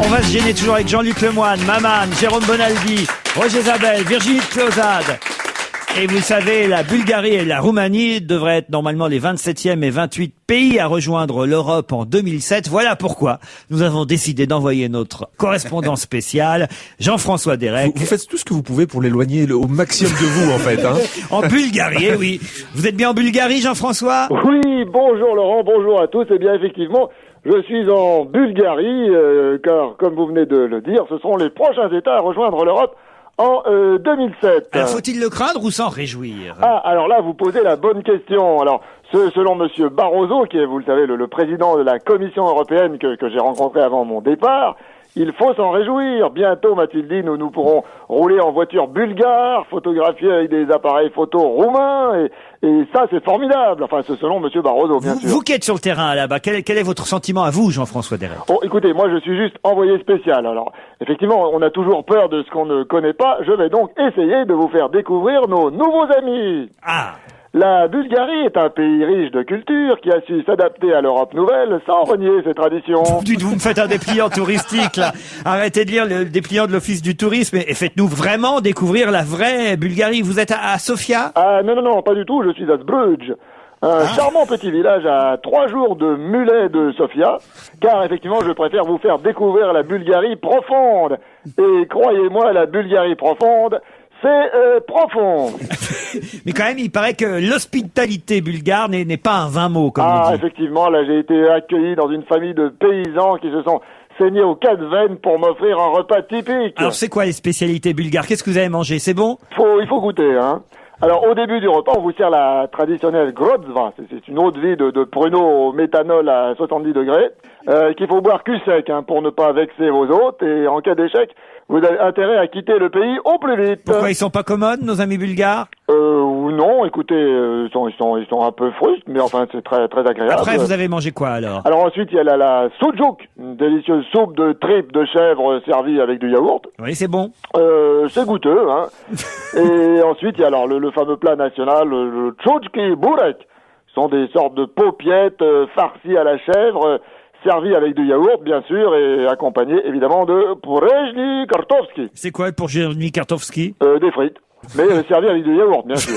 On va se gêner toujours avec Jean-Luc Lemoyne, Maman, Jérôme Bonaldi, Roger Zabel, Virginie de Closade. Et vous savez, la Bulgarie et la Roumanie devraient être normalement les 27e et 28 pays à rejoindre l'Europe en 2007. Voilà pourquoi nous avons décidé d'envoyer notre correspondant spécial, Jean-François Derek. Vous faites tout ce que vous pouvez pour l'éloigner au maximum de vous, en fait. Hein. En Bulgarie, eh oui. Vous êtes bien en Bulgarie, Jean-François? Oui, bonjour Laurent, bonjour à tous. Eh bien, effectivement, je suis en Bulgarie, car, comme vous venez de le dire, ce seront les prochains États à rejoindre l'Europe en 2007. Alors, faut-il le craindre ou s'en réjouir? Alors là, vous posez la bonne question. Alors, selon Monsieur Barroso, qui est, vous le savez, le président de la Commission européenne que j'ai rencontré avant mon départ, il faut s'en réjouir. Bientôt, m'a-t-il dit, nous pourrons rouler en voiture bulgare, photographier avec des appareils photo roumains, et ça, c'est formidable. Enfin, c'est selon Monsieur Barroso, bien sûr. Vous qui êtes sur le terrain là-bas, quel est votre sentiment à vous, Jean-François Derek? Bon, écoutez, moi, je suis juste envoyé spécial. Alors, effectivement, on a toujours peur de ce qu'on ne connaît pas. Je vais donc essayer de vous faire découvrir nos nouveaux amis. Ah! La Bulgarie est un pays riche de culture qui a su s'adapter à l'Europe nouvelle sans renier ses traditions. Vous me faites un dépliant touristique, là. Arrêtez de lire le dépliant de l'Office du tourisme et faites-nous vraiment découvrir la vraie Bulgarie. Vous êtes à Sofia? Ah, non, pas du tout. Je suis à Zbruj. Un charmant petit village à 3 jours de mulet de Sofia, car effectivement, je préfère vous faire découvrir la Bulgarie profonde. Et croyez-moi, la Bulgarie profonde, c'est profond. Mais quand même, il paraît que l'hospitalité bulgare n'est pas un vain mot, comme on dit. Effectivement, là, j'ai été accueilli dans une famille de paysans qui se sont saignés aux 4 veines pour m'offrir un repas typique. Alors, c'est quoi les spécialités bulgares? Qu'est-ce que vous avez mangé? C'est bon? Il faut goûter, hein. Alors, au début du repas, on vous sert la traditionnelle grodzva. C'est une eau de vie de pruneau au méthanol à 70 degrés, qu'il faut boire cul sec, hein, pour ne pas vexer vos hôtes. Et en cas d'échec, vous avez intérêt à quitter le pays au plus vite. Pourquoi ils sont pas commodes, nos amis bulgares? Non, écoutez, ils sont un peu frustes, mais enfin, c'est très, très agréable. Après, vous avez mangé quoi, alors? Alors ensuite, il y a la sujuk, une délicieuse soupe de tripes de chèvre servie avec du yaourt. Oui, c'est bon. C'est goûteux, hein. Et ensuite, il y a alors le fameux plat national, le tchotchki burek. Ce sont des sortes de paupiettes farcies à la chèvre, servies avec du yaourt, bien sûr, et accompagnées, évidemment, de pourejni kartovski. C'est quoi le pourejni kartovski? Des frites. Mais servi avec du yaourt, bien sûr.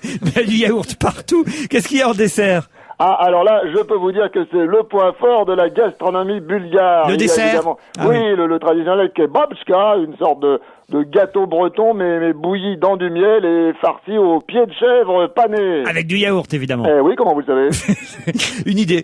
Il y a du yaourt partout. Qu'est-ce qu'il y a en dessert? Alors là, je peux vous dire que c'est le point fort de la gastronomie bulgare. Le dessert? Oui, le traditionnel kebabchka, une sorte de gâteau breton, mais bouilli dans du miel et farci au pied de chèvre pané. Avec du yaourt, évidemment. Oui, comment vous le savez? Une idée.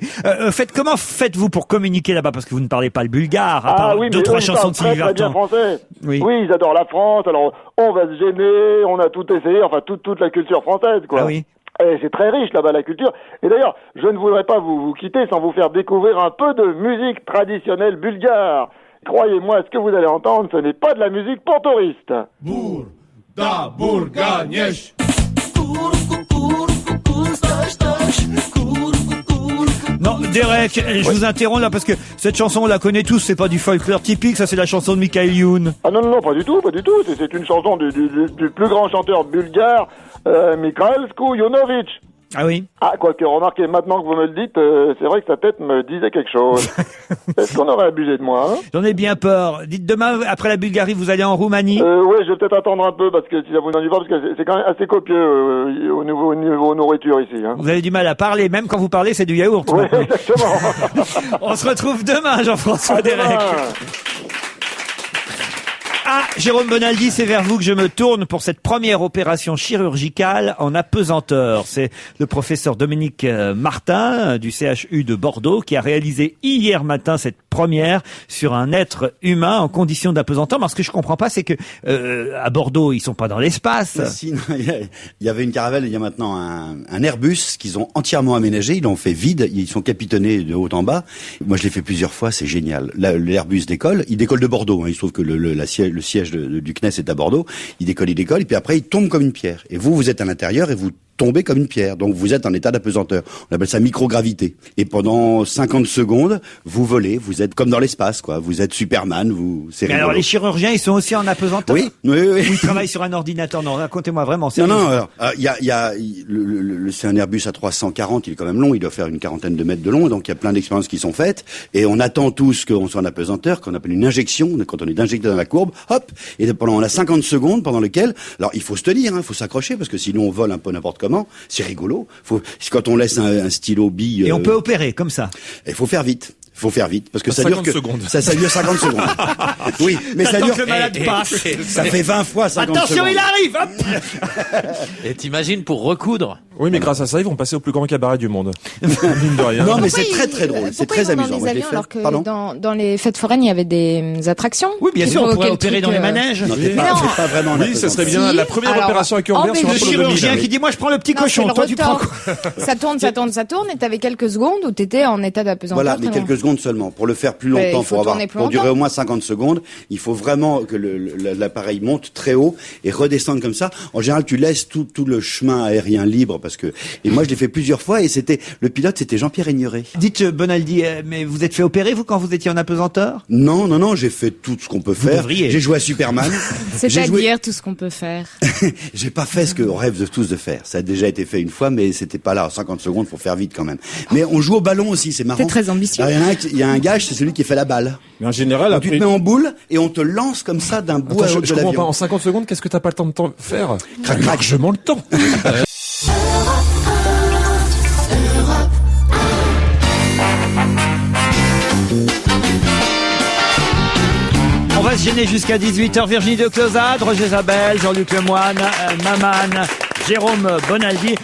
Comment faites-vous pour communiquer là-bas? Parce que vous ne parlez pas le bulgare, à part oui, 2-3 chansons de Sylvie Vartan. Très bien français. Oui, ils adorent la France, alors on va se gêner, on a tout essayé, enfin toute la culture française, quoi. Ah oui. Et c'est très riche là-bas la culture. Et d'ailleurs, je ne voudrais pas vous quitter sans vous faire découvrir un peu de musique traditionnelle bulgare. Croyez-moi, ce que vous allez entendre, ce n'est pas de la musique pour touristes. Non, Derek, je vous interromps là parce que cette chanson on la connaît tous, c'est pas du folklore typique, ça c'est la chanson de Michael Youn. Ah non, pas du tout. C'est une chanson du plus grand chanteur bulgare, Mikhail Skouyonovic. Ah oui. Ah, quoique, remarquez, maintenant que vous me le dites, c'est vrai que sa tête me disait quelque chose. Est-ce qu'on aurait abusé de moi, hein? J'en ai bien peur. Dites, demain, après la Bulgarie, vous allez en Roumanie? Ouais, je vais peut-être attendre un peu, parce que si ça vous ennuie pas, parce que c'est quand même assez copieux au niveau nourriture ici, hein. Vous avez du mal à parler, même quand vous parlez, c'est du yaourt. Oui, exactement. On se retrouve demain, Jean-François Derek. Ah, Jérôme Bonaldi, c'est vers vous que je me tourne pour cette première opération chirurgicale en apesanteur. C'est le professeur Dominique Martin du CHU de Bordeaux qui a réalisé hier matin cette première sur un être humain en condition d'apesanteur. Mais ce que je comprends pas, c'est que à Bordeaux, ils sont pas dans l'espace. Si, il y avait une caravelle, il y a maintenant un Airbus qu'ils ont entièrement aménagé, ils l'ont fait vide, ils sont capitonnés de haut en bas. Moi, je l'ai fait plusieurs fois, c'est génial. L'Airbus décolle, il décolle de Bordeaux, hein. Il se trouve que le siège du CNES est à Bordeaux. Il décolle, et puis après, il tombe comme une pierre. Et vous êtes à l'intérieur et vous tombez comme une pierre. Donc vous êtes en état d'apesanteur. On appelle ça microgravité. Et pendant 50 secondes, vous volez, vous êtes comme dans l'espace, quoi. Vous êtes Superman, c'est rigolo. Alors les chirurgiens, ils sont aussi en apesanteur? Oui. Ou ils travaillent sur un ordinateur? Non, racontez-moi vraiment. Non, alors, c'est un Airbus A340, il est quand même long, il doit faire une 40aine de mètres de long, donc il y a plein d'expériences qui sont faites, et on attend tous qu'on soit en apesanteur, qu'on appelle une injection, quand on est injecté dans la courbe, hop, et on a 50 secondes pendant lesquelles, alors il faut se tenir, il faut s'accrocher, parce que sinon on vole un peu n'importe comment, c'est rigolo, quand on laisse un stylo bille... Et on peut opérer, comme ça. Il faut faire vite. Faut faire vite, parce que ça dure secondes. Ça dure 50 secondes. Oui, mais ça dure... que le malade passe. Ça fait 20 fois 50 Attention, secondes. il arrive, hop. Et t'imagines pour recoudre? Oui, mais grâce à ça, ils vont passer au plus grand cabaret du monde. Mine de rien. Non, mais Pourquoi c'est très drôle, c'est très amusant. Moi, je l'ai fait. Alors que dans les fêtes foraines, il y avait des attractions. Oui, bien sûr, on pourrait opérer dans les manèges. Non, c'est pas vraiment... Oui, ça serait bien Si. la première Alors, opération à cœur ouvert sur Le Apollo chirurgien 2000. qui dit, moi je prends le petit Non, cochon, c'est le toi tu prends rotor. quoi? Ça tourne, et t'avais quelques secondes où t'étais en état d'apesanteur. Voilà, mais quelques secondes seulement. Pour le faire plus longtemps, il faut tourner plus pour durer longtemps. au moins 50 secondes, il faut vraiment que l'appareil monte très haut et redescende comme ça. En général, tu laisses tout le chemin aérien libre et moi je l'ai fait plusieurs fois et le pilote c'était Jean-Pierre Aigneret. Dites Bonaldi, mais vous êtes fait opérer vous quand vous étiez en apesanteur? Non, j'ai fait tout ce qu'on peut faire. devriez. J'ai joué à Superman. C'est-à-dire tout ce qu'on peut faire. J'ai pas fait ce qu'on rêve de tous de faire. Ça a déjà été fait une fois, mais c'était pas là. 50 secondes, faut faire vite quand même. Mais on joue au ballon aussi, c'est marrant. T'es très ambitieux. Alors, il y a un gage, c'est celui qui fait la balle. Mais en général, Tu te mets en boule et on te lance comme ça d'un bout à Attends, l'autre je de comprends pas. l'avion. En 50 secondes, qu'est-ce que t'as pas le temps de faire? Largement le temps. On va se gêner jusqu'à 18h. Virginie de Closade, Roger Zabel, Jean-Luc Lemoyne, Maman, Jérôme Bonaldi.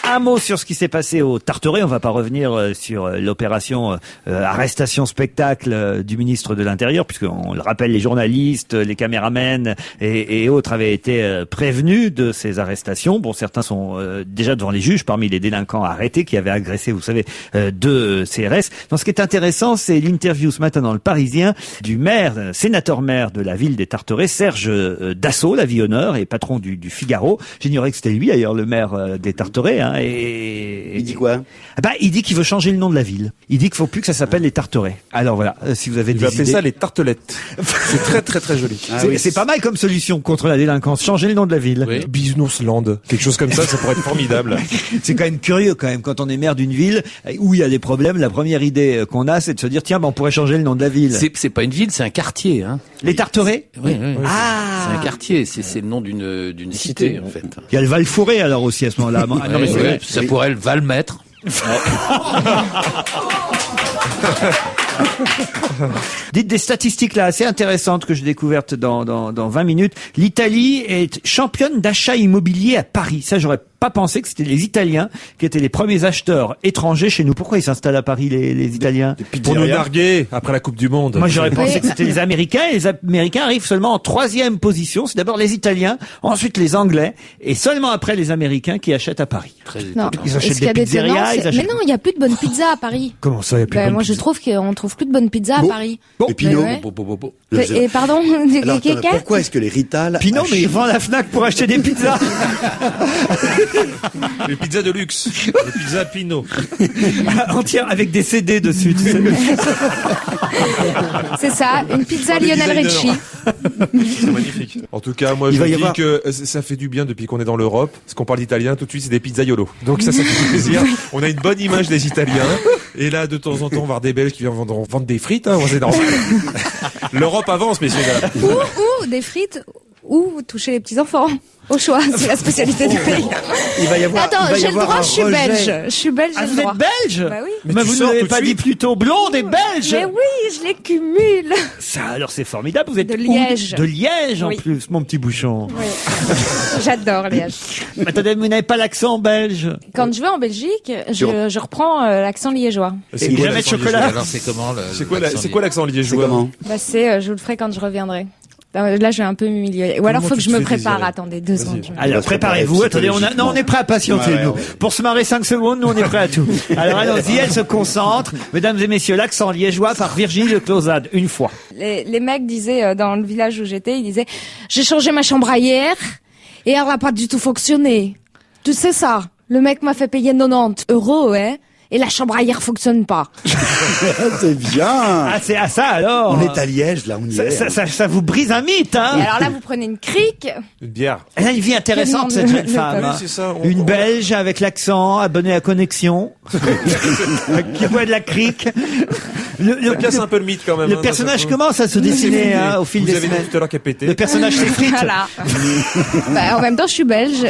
Un mot sur ce qui s'est passé au Tarteret. On va pas revenir sur l'opération arrestation spectacle du ministre de l'Intérieur, puisqu'on le rappelle, les journalistes, les caméramens et autres avaient été prévenus de ces arrestations. Bon, certains sont déjà devant les juges parmi les délinquants arrêtés qui avaient agressé, vous savez, deux CRS. Donc, ce qui est intéressant, c'est l'interview ce matin dans Le Parisien du maire, sénateur-maire de la ville des Tarterets, Serge Dassault, la vie honneur et patron du Figaro. J'ignorais que c'était lui d'ailleurs, le maire des Tarterets. Hein, Il dit quoi? Il dit qu'il veut changer le nom de la ville. Il dit qu'il faut plus que ça s'appelle les Tarterets. Alors voilà, si vous avez Il des va appeler idées... ça les tartelettes. C'est très très très joli. C'est pas mal comme solution contre la délinquance. Changer le nom de la ville. Oui. Businessland. Quelque chose comme ça pourrait être formidable. C'est quand même curieux quand même quand on est maire d'une ville où il y a des problèmes. La première idée qu'on a, c'est de se dire tiens, on pourrait changer le nom de la ville. C'est pas une ville, c'est un quartier, hein. Les Tarterets. Oui. Ah. C'est un quartier, c'est le nom d'une cité, en fait. Il y a le Val-Fouré alors aussi à ce moment-là. Ah, non, mais c'est vrai. Ça pourrait va le mettre. Dites des statistiques là assez intéressantes que j'ai découvertes dans 20 minutes. L'Italie est championne d'achat immobilier à Paris. Ça, j'aurais pas pensé que c'était les Italiens qui étaient les premiers acheteurs étrangers chez nous. Pourquoi ils s'installent à Paris, les Italiens? Pour nous narguer après la Coupe du Monde. Moi, j'aurais pensé que c'était les Américains, et les Américains arrivent seulement en 3e position. C'est d'abord les Italiens, ensuite les Anglais, et seulement après les Américains qui achètent à Paris. Non. Ils achètent Ce qu'il y a des d'étonnant, pizzerias, ils Mais achètent... non, il n'y a plus de bonnes pizzas à Paris. Comment ça, il y a plus de bonnes Moi, je pizzas? trouve qu'on trouve plus de bonnes pizzas à Paris. Et Pinot. Ouais. Le- Et pardon, Alors, quelqu'un? pourquoi est-ce que les Rital... Pinot, mais il vend la Fnac pour acheter des pizzas. Les pizzas de luxe. Les pizzas Pinot. Entière avec des CD dessus. Tu sais. C'est ça, une pizza Lionel Richie. C'est magnifique. En tout cas, moi, je dis que ça fait du bien depuis qu'on est dans l'Europe. Parce qu'on parle italien, tout de suite, c'est des pizzaiolo. Donc ça fait plaisir. On a une bonne image des Italiens. Et là, de temps en temps, on va voir des Belges qui viennent vendre des frites. Hein. C'est normal. L'Europe avance, messieurs. Ou des frites, ou toucher les petits-enfants. Au choix, c'est la spécialité du pays. Il va y avoir. Attends, j'ai le droit, je suis belge. Je suis belge, j'ai le droit. Vous êtes belge? Bah oui. Mais vous n'avez pas dit plutôt blonde et belge? Mais oui, je les cumule. Ça, alors c'est formidable. Vous êtes de Liège. De Liège, en Oui. plus, mon petit bouchon. Oui. J'adore Liège. Attendez, vous n'avez pas l'accent belge? Quand je vais en Belgique, je reprends l'accent liégeois. Et jamais de chocolat? Alors c'est comment C'est quoi l'accent liégeois? Bah je vous le ferai quand je reviendrai. Là, je vais un peu m'humilier. Ou alors, faut que je me prépare. Attendez, 2 secondes. Alors, préparez-vous. Attendez, on est prêt à patienter, nous. Pour se marrer 5 secondes, nous, on est prêt à tout. Alors, allons-y, elle se concentre. Mesdames et messieurs, l'accent liégeois par Virginie de Clausade. Une fois. Les mecs disaient, dans le village où j'étais, ils disaient, j'ai changé ma chambre hier, et elle n'a pas du tout fonctionné. Tu sais ça? Le mec m'a fait payer 90 €, hein? Et la chambre à air fonctionne pas. C'est bien. Ah, c'est à ça, alors. On est à Liège, là, on y est. Ça vous brise un mythe, hein. Et alors là, vous prenez une crique. Une bière. Elle a une vie intéressante, cette jeune femme. Oui, c'est ça. Une Belge avec l'accent, abonnée à Connexion, qui boit de la crique. Ça casse un peu le mythe, quand même. Le personnage commence à se dessiner, au fil des semaines. Vous avez dit tout à l'heure qu'à péter. Le personnage s'effrite. Voilà. En même temps, je suis belge.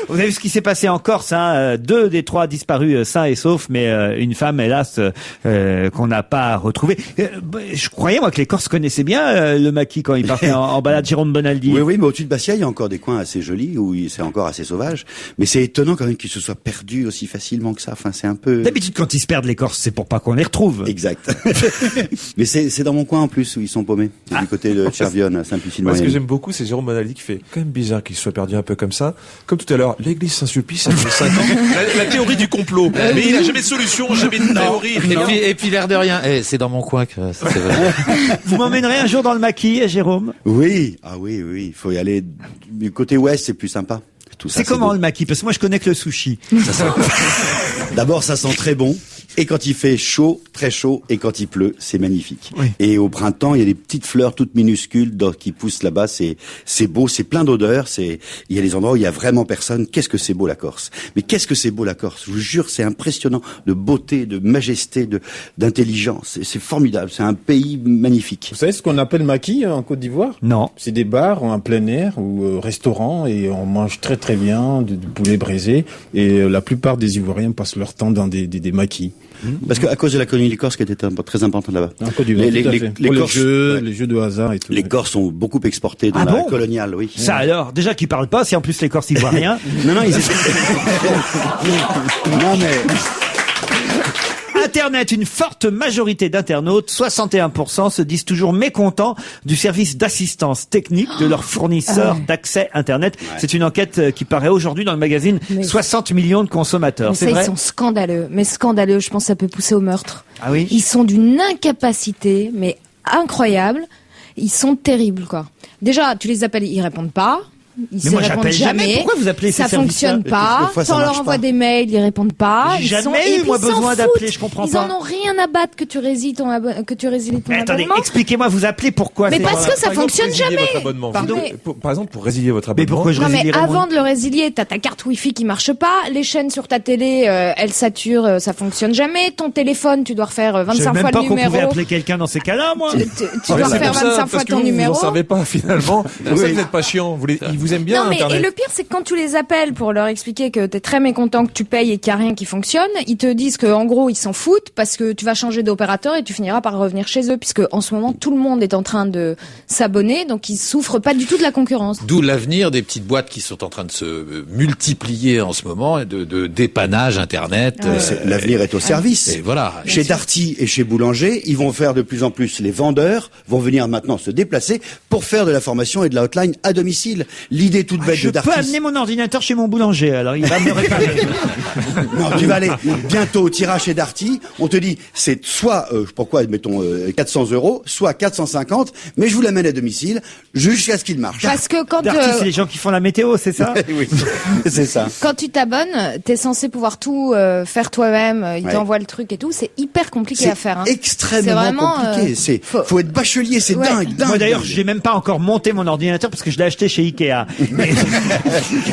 Vous avez vu ce qui s'est passé en Corse, hein, 2 des 3 disparus sains et saufs, mais une femme, hélas, qu'on n'a pas retrouvée. Je croyais, moi, que les Corses connaissaient bien le maquis quand ils partaient en balade. Jérôme Bonaldi. Oui, mais au-dessus de Bastia, il y a encore des coins assez jolis où c'est encore assez sauvage. Mais c'est étonnant quand même qu'ils se soient perdus aussi facilement que ça. Enfin, c'est un peu... D'habitude, quand ils se perdent, les Corses, c'est pour pas qu'on les retrouve. Exact. Mais c'est dans mon coin en plus où ils sont paumés. C'est du côté de Chervionne, à Saint-Plucy-de-Moyenne. Ce que j'aime beaucoup, c'est Jérôme Bonaldi qui fait quand même bizarre qu'ils se soient perdus un peu comme ça. Comme tout à l'heure, l'église Saint-Sulpice, ça fait 5 ans. La théorie du complot. Mais il n'a jamais de solution, jamais de théorie. Et puis l'air de rien. C'est dans mon coin que ça c'est vrai. Vous m'emmènerez un jour dans le maquis, Jérôme? Oui. Ah oui. Il faut y aller du côté ouest, c'est plus sympa. C'est comment le maquis? Parce que moi, je connais que le sushi. D'abord, ça sent très bon. Et quand il fait chaud, très chaud, et quand il pleut, c'est magnifique. Oui. Et au printemps, il y a des petites fleurs toutes minuscules qui poussent là-bas. C'est beau, c'est plein d'odeurs. Il y a des endroits où il y a vraiment personne. Qu'est-ce que c'est beau la Corse? Mais qu'est-ce que c'est beau la Corse? Je vous jure, c'est impressionnant de beauté, de majesté, d'intelligence. C'est formidable. C'est un pays magnifique. Vous savez ce qu'on appelle maquis en Côte d'Ivoire? Non. C'est des bars en plein air ou restaurants et on mange très très bien du poulet braisé et la plupart des Ivoiriens passent leur temps dans des maquis. Parce qu'à cause de la colonie corse qui était très importante là-bas. En Côte d'Ivoire, tout à fait. Pour Corses, les jeux de hasard et tout. Les Corses ont beaucoup exporté dans la coloniale, oui. Ça alors, déjà qu'ils parlent pas, si en plus les Corses ils voient rien. Non, ils étaient... Non, mais... Internet, une forte majorité d'internautes, 61%, se disent toujours mécontents du service d'assistance technique de leur fournisseur d'accès Internet. Ouais. C'est une enquête qui paraît aujourd'hui dans le magazine 60 millions de consommateurs. C'est vrai. Ils sont scandaleux. Mais scandaleux, je pense que ça peut pousser au meurtre. Ah oui? Ils sont d'une incapacité, mais incroyable. Ils sont terribles, quoi. Déjà, tu les appelles, ils répondent pas. Ils mais moi j'appelle jamais. Pourquoi vous appelez ces services? Ça fonctionne pas. Quand on leur envoie des mails, ils répondent pas. J'ai jamais eu moi besoin d'appeler, je comprends pas. Ils en ont rien à battre que tu résilies ton abonnement. Attendez, expliquez-moi, vous appelez pourquoi? Mais parce que ça fonctionne jamais. Pardon. Par exemple, pour résilier votre abonnement. Mais pourquoi je résilier? Non mais avant de le résilier, t'as ta carte Wi-Fi qui marche pas, les chaînes sur ta télé, elles saturent, ça fonctionne jamais. Ton téléphone, tu dois refaire 25 fois le numéro. Je savais même pas qu'on pouvait appeler quelqu'un dans ces cas-là, moi. Tu dois refaire 25 fois ton numéro. Vous en savez pas finalement. Vous n'êtes pas chiant. Ils vous aiment bien Internet. Le pire, c'est que quand tu les appelles pour leur expliquer que t'es très mécontent, que tu payes et qu'il n'y a rien qui fonctionne, ils te disent que en gros ils s'en foutent parce que tu vas changer d'opérateur et tu finiras par revenir chez eux, puisque en ce moment tout le monde est en train de s'abonner, donc ils souffrent pas du tout de la concurrence. D'où l'avenir des petites boîtes qui sont en train de se multiplier en ce moment et de dépannage Internet. L'avenir est au service. Et voilà. Chez Darty et chez Boulanger, ils vont faire de plus en plus, les vendeurs vont venir maintenant se déplacer pour faire de la formation et de la hotline à domicile. l'idée toute bête Je de peux Darty. amener mon ordinateur chez mon boulanger, alors il va me réparer. Non, tu vas aller bientôt au tirage chez Darty. On te dit, c'est soit, pourquoi, admettons, 400 €, soit 450, mais je vous l'amène à domicile jusqu'à ce qu'il marche. Parce que quand Darty, c'est les gens qui font la météo, c'est ça? Oui, c'est ça. quand tu t'abonnes, t'es censé pouvoir tout faire toi-même. Il Ouais. t'envoie le truc et tout. C'est hyper compliqué à faire. Hein. Extrêmement C'est vraiment, compliqué. Faut être bachelier, c'est Ouais. dingue. Moi d'ailleurs, j'ai même pas encore monté mon ordinateur parce que je l'ai acheté chez Ikea.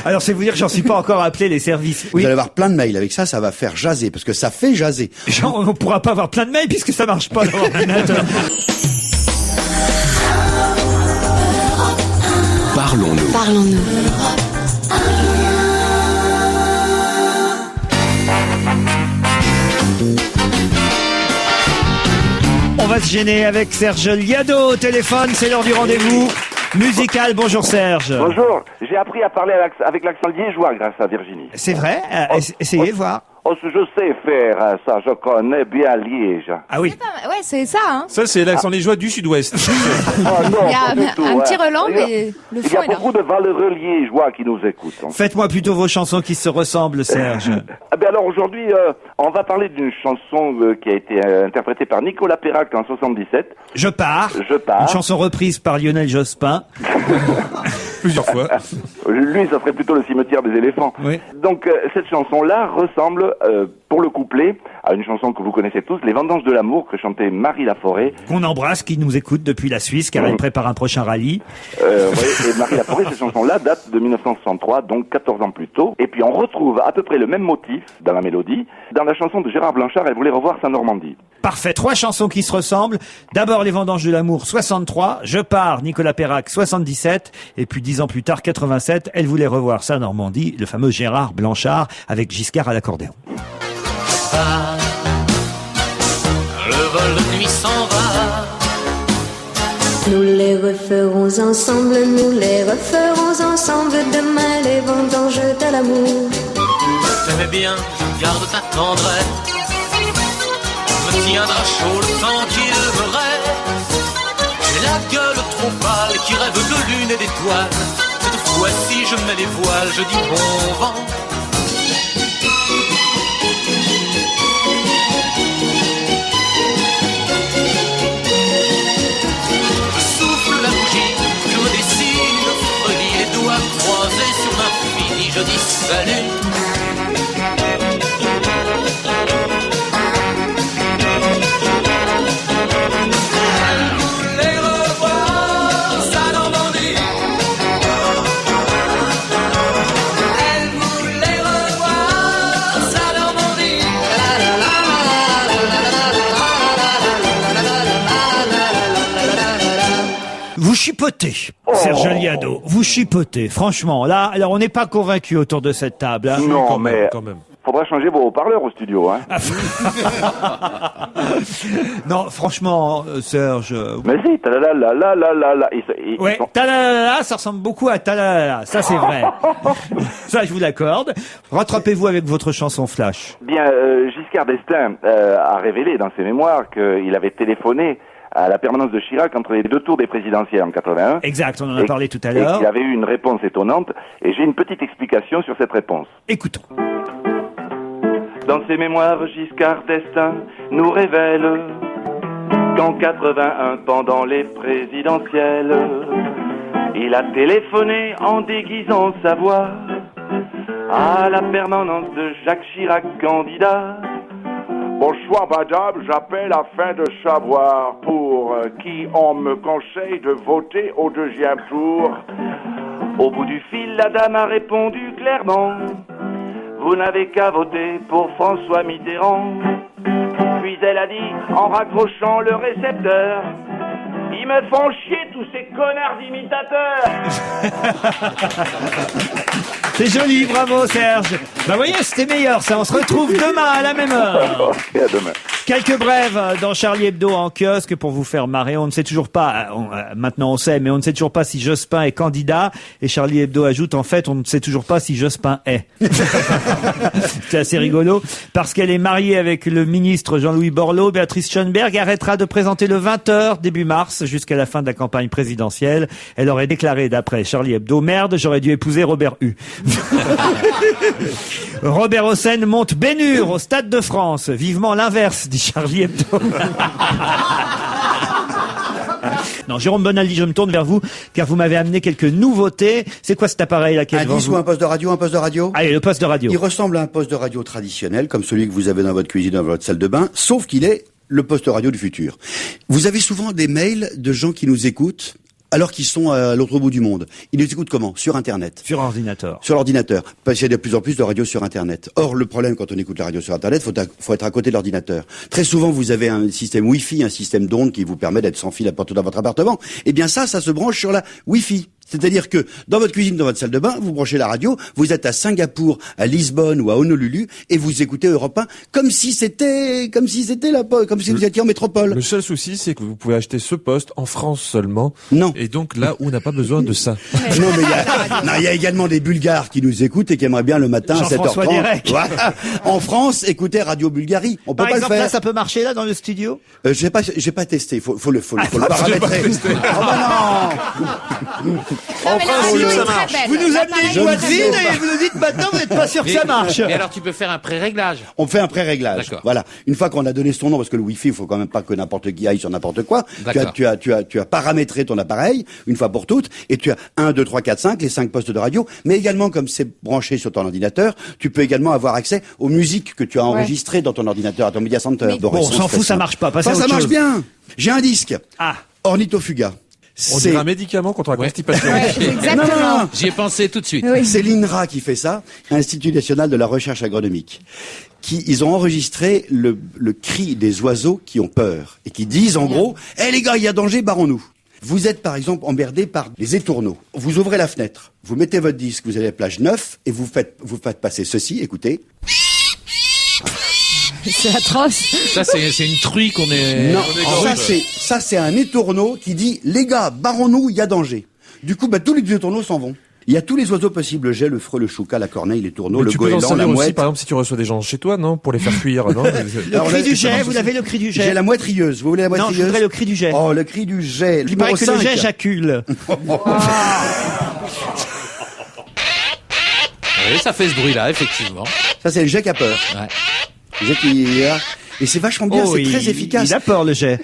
Alors c'est vous dire que j'en suis pas encore appelé les services. Vous Oui. allez avoir plein de mails avec ça, ça va faire jaser, parce que ça fait jaser. Genre, on pourra pas avoir plein de mails puisque ça marche pas l'ordinateur. Parlons-nous. Parlons-nous. On va se gêner avec Serge Liado au téléphone, c'est l'heure du rendez-vous musical. Bonjour Serge. Bonjour, j'ai appris à parler avec l'accent liégeois grâce à Virginie. C'est vrai? Essayez de voir. Oh, je sais faire ça, je connais bien Liège. Ah oui. Ouais, c'est ça. Hein. Ça, c'est l'accent liégeois du sud-ouest. Oh, non, Il y a pas du tout, un petit hein. relan, Il y a- mais le Il y fond a est là. beaucoup de valeureux liégeois qui nous écoutent. Faites-moi plutôt vos chansons qui se ressemblent, Serge. Ah ben alors aujourd'hui, on va parler d'une chanson qui a été interprétée par Nicolas Perrac en 77. Je pars. Je pars. Une chanson reprise par Lionel Jospin. Plusieurs fois. Lui, ça serait plutôt le cimetière des éléphants. Oui. Donc cette chanson-là ressemble, pour le couplet, à une chanson que vous connaissez tous, Les Vendanges de l'amour, que chantait Marie Laforêt. Qu'on embrasse, qui nous écoute depuis la Suisse, car elle prépare un prochain rallye. Et Marie Laforêt, cette chanson-là date de 1963, donc 14 ans plus tôt. Et puis on retrouve à peu près le même motif dans la mélodie. Dans la chanson de Gérard Blanchard, Elle voulait revoir sa Normandie. Parfait. 3 chansons qui se ressemblent. D'abord, Les Vendanges de l'amour, 63. Je pars, Nicolas Perrac, 77. Et puis 10 ans plus tard, 87. Elle voulait revoir sa Normandie, le fameux Gérard Blanchard, avec Giscard à l'accordéon. Le vol de nuit s'en va. Nous les referons ensemble, nous les referons ensemble. Demain les vendanges de l'amour. T'aimais bien, je garde ta tendresse. Me tiendra chaud le temps qu'il me reste. J'ai la gueule trop pâle qui rêve de lune et d'étoiles. Cette fois-ci je mets les voiles, je dis bon vent. Je souffle la bougie, je me dessine une folie, les doigts croisés sur l'infini, je dis salut. Elle voulait revoir sa Normandie. Elle voulait revoir sa Normandie. Vous chipotez, Serge Liado. Vous chipotez. Franchement, là, alors on n'est pas convaincu autour de cette table. Hein. Non, Quand même, mais quand même. faudra changer vos haut-parleurs au studio, hein. Non, franchement, Serge. Mais si, ta-la-la-la-la-la-la. Ouais, talalala, ça ressemble beaucoup à talalala. Ça, c'est vrai. Ça, je vous l'accorde. Rattrapez-vous avec votre chanson flash. Bien, Giscard d'Estaing a révélé dans ses mémoires qu'il avait téléphoné à la permanence de Chirac entre les 2 tours des présidentielles en 81. Exact, on en a Et- parlé tout à Et l'heure. qu'il avait eu une réponse étonnante, et j'ai une petite explication sur cette réponse. Écoutons. Dans ses mémoires, Giscard d'Estaing nous révèle qu'en 81, pendant les présidentielles, il a téléphoné en déguisant sa voix à la permanence de Jacques Chirac, candidat. Bonsoir madame, j'appelle afin de savoir pour qui on me conseille de voter au 2e tour. Au bout du fil, la dame a répondu clairement: vous n'avez qu'à voter pour François Mitterrand. Puis elle a dit, en raccrochant le récepteur: ils me font chier tous ces connards d'imitateurs. C'est joli, bravo Serge. Bah voyez, c'était meilleur ça. On se retrouve demain à la même heure. Et à demain. Quelques brèves dans Charlie Hebdo en kiosque pour vous faire marrer. On ne sait toujours pas, maintenant on sait, mais on ne sait toujours pas si Jospin est candidat. Et Charlie Hebdo ajoute, en fait, on ne sait toujours pas si Jospin est. C'est assez rigolo. Parce qu'elle est mariée avec le ministre Jean-Louis Borloo, Béatrice Schoenberg arrêtera de présenter le 20h début mars jusqu'à la fin de la campagne présidentielle. Elle aurait déclaré d'après Charlie Hebdo, merde, j'aurais dû épouser Robert Hue. Robert Hossein monte Bénur au Stade de France. Vivement l'inverse, dit Charlie Hebdo. Non, Jérôme Bonaldi, je me tourne vers vous, car vous m'avez amené quelques nouveautés. C'est quoi cet appareil là qui est devant vous ? Ou un poste de radio, Allez, le poste de radio. Il ressemble à un poste de radio traditionnel, comme celui que vous avez dans votre cuisine, dans votre salle de bain, sauf qu'il est le poste radio du futur. Vous avez souvent des mails de gens qui nous écoutent, alors qu'ils sont à l'autre bout du monde. Ils nous écoutent comment ? Sur Internet. Sur ordinateur. Sur l'ordinateur. Parce qu'il y a de plus en plus de radios sur Internet. Or, le problème quand on écoute la radio sur Internet, faut être à côté de l'ordinateur. Très souvent, vous avez un système Wi-Fi, un système d'onde qui vous permet d'être sans fil à partout dans votre appartement. Eh bien ça se branche sur la Wi-Fi. C'est-à-dire que dans votre cuisine, dans votre salle de bain, vous branchez la radio, vous êtes à Singapour, à Lisbonne ou à Honolulu et vous écoutez Europe 1 comme si vous étiez en métropole. Le seul souci, c'est que vous pouvez acheter ce poste en France seulement. Non. Et donc là où on n'a pas besoin de ça. Non, mais il y a également des Bulgares qui nous écoutent et qui aimeraient bien le matin à 7h30. Voilà. En France, écoutez Radio Bulgarie. On peut Par pas exemple, le faire. là, ça peut marcher là dans le studio ? J'ai pas testé. Faut le paramétrer. En principe, ça marche. Vous nous amenez une boîte vide et vous nous dites maintenant vous n'êtes pas sûr que ça marche. Mais alors tu peux faire un pré-réglage. On fait un pré-réglage. D'accord. Voilà. Une fois qu'on a donné son nom, parce que le Wi-Fi, il faut quand même pas que n'importe qui aille sur n'importe quoi. Tu as paramétré ton appareil, une fois pour toutes, et tu as 1, 2, 3, 4, 5, les 5 postes de radio. Mais également, comme c'est branché sur ton ordinateur, tu peux également avoir accès aux musiques que tu as enregistrées dans ton ordinateur, à ton Media Center. Bon, on s'en fout, ça marche pas. Ça marche bien. J'ai un disque. Ornithofuga. On dirait un médicament contre la constipation. Ouais, exactement. Non. J'y ai pensé tout de suite. Oui. C'est l'INRA qui fait ça, Institut National de la Recherche Agronomique. Ils ont enregistré le cri des oiseaux qui ont peur et qui disent en gros, les gars, il y a danger, barrons-nous. Vous êtes par exemple emmerdé par les étourneaux. Vous ouvrez la fenêtre, vous mettez votre disque, vous allez à la plage 9 et vous faites passer ceci, écoutez. C'est atroce. Ça, c'est une truie qu'on est... Non, ça c'est un étourneau qui dit, les gars, barrons-nous, il y a danger. Du coup, tous les étourneaux s'en vont. Il y a tous les oiseaux possibles, le jet, le freux, le chouca, la corneille, les tourneaux, le goéland, la mouette. Aussi, par exemple, si tu reçois des gens chez toi, non, pour les faire fuir, non. Le cri du jet, vous avez le cri du jet. J'ai la mouette rieuse. Vous voulez la mouette rieuse? Non, je voudrais le cri du jet. Oh, le cri du jet. Il paraît que le jet jacule. Oui, ça fait ce bruit-là, effectivement. Ça, c'est le jet qui a peur. Ouais. Le jet qui... Et c'est vachement bien, c'est très efficace. Il a peur, le jet.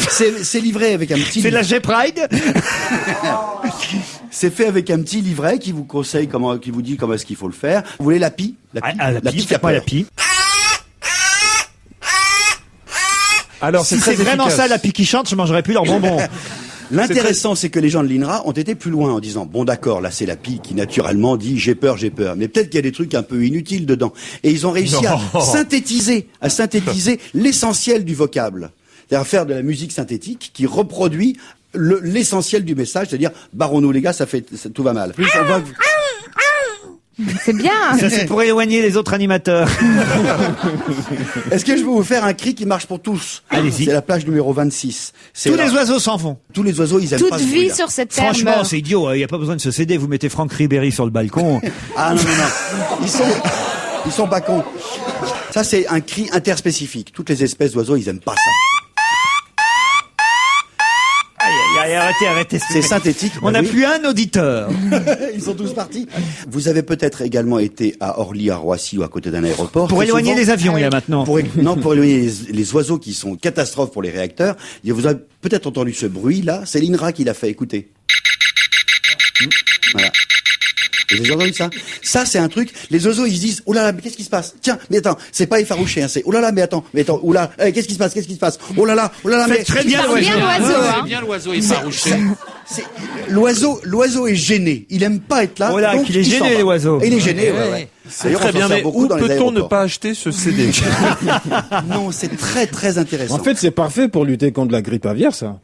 C'est livré avec un petit... C'est la jet Pride. C'est fait avec un petit livret qui vous conseille qui vous dit comment est-ce qu'il faut le faire. Vous voulez la pie? La pie, qui a pas la pie. Alors, si c'est vraiment ça, la pie qui chante, je mangerai plus leurs bonbons. L'intéressant, c'est que les gens de l'INRA ont été plus loin en disant, bon d'accord, là c'est la pie qui naturellement dit j'ai peur. Mais peut-être qu'il y a des trucs un peu inutiles dedans. Et ils ont réussi à synthétiser l'essentiel du vocable. C'est-à-dire faire de la musique synthétique qui reproduit l'essentiel du message, c'est-à-dire barrons-nous les gars, tout va mal. Plus on voit c'est bien. Ça, c'est pour éloigner les autres animateurs. Est-ce que je peux vous faire un cri qui marche pour tous? Allez-y. C'est la plage numéro 26. Tous les oiseaux s'en vont. Tous les oiseaux, ils aiment Toute pas ce vie bruit-là. sur cette terre. Franchement, c'est idiot. Il n'y a pas besoin de se céder. Vous mettez Franck Ribéry sur le balcon. Ah non. Ils sont pas cons. Ça, c'est un cri interspécifique. Toutes les espèces d'oiseaux, ils aiment pas ça. Arrêtez. C'est synthétique. On n'a plus un auditeur. Ils sont tous partis. Vous avez peut-être également été à Orly, à Roissy ou à côté d'un aéroport. Pour éloigner les avions, il y a maintenant. Pour éloigner les oiseaux qui sont catastrophes pour les réacteurs. Vous avez peut-être entendu ce bruit-là. C'est l'INRA qui l'a fait. Écoutez. Voilà. Vous avez entendu ça? Ça, c'est un truc. Les oiseaux, ils se disent, oh là là, mais qu'est-ce qui se passe? Tiens, mais attends, c'est pas effarouché, c'est, oh là là, mais attends, oh là, qu'est-ce qui se passe? Oh là là, mais. Très bien l'oiseau. C'est bien l'oiseau effarouché. L'oiseau est gêné. Il aime pas être là. Oh là, qu'il est gêné, l'oiseau. Il est gêné, ouais. C'est très bien, mais où peut-on ne pas acheter ce CD? Non, c'est très très intéressant. En fait, c'est parfait pour lutter contre la grippe aviaire, ça.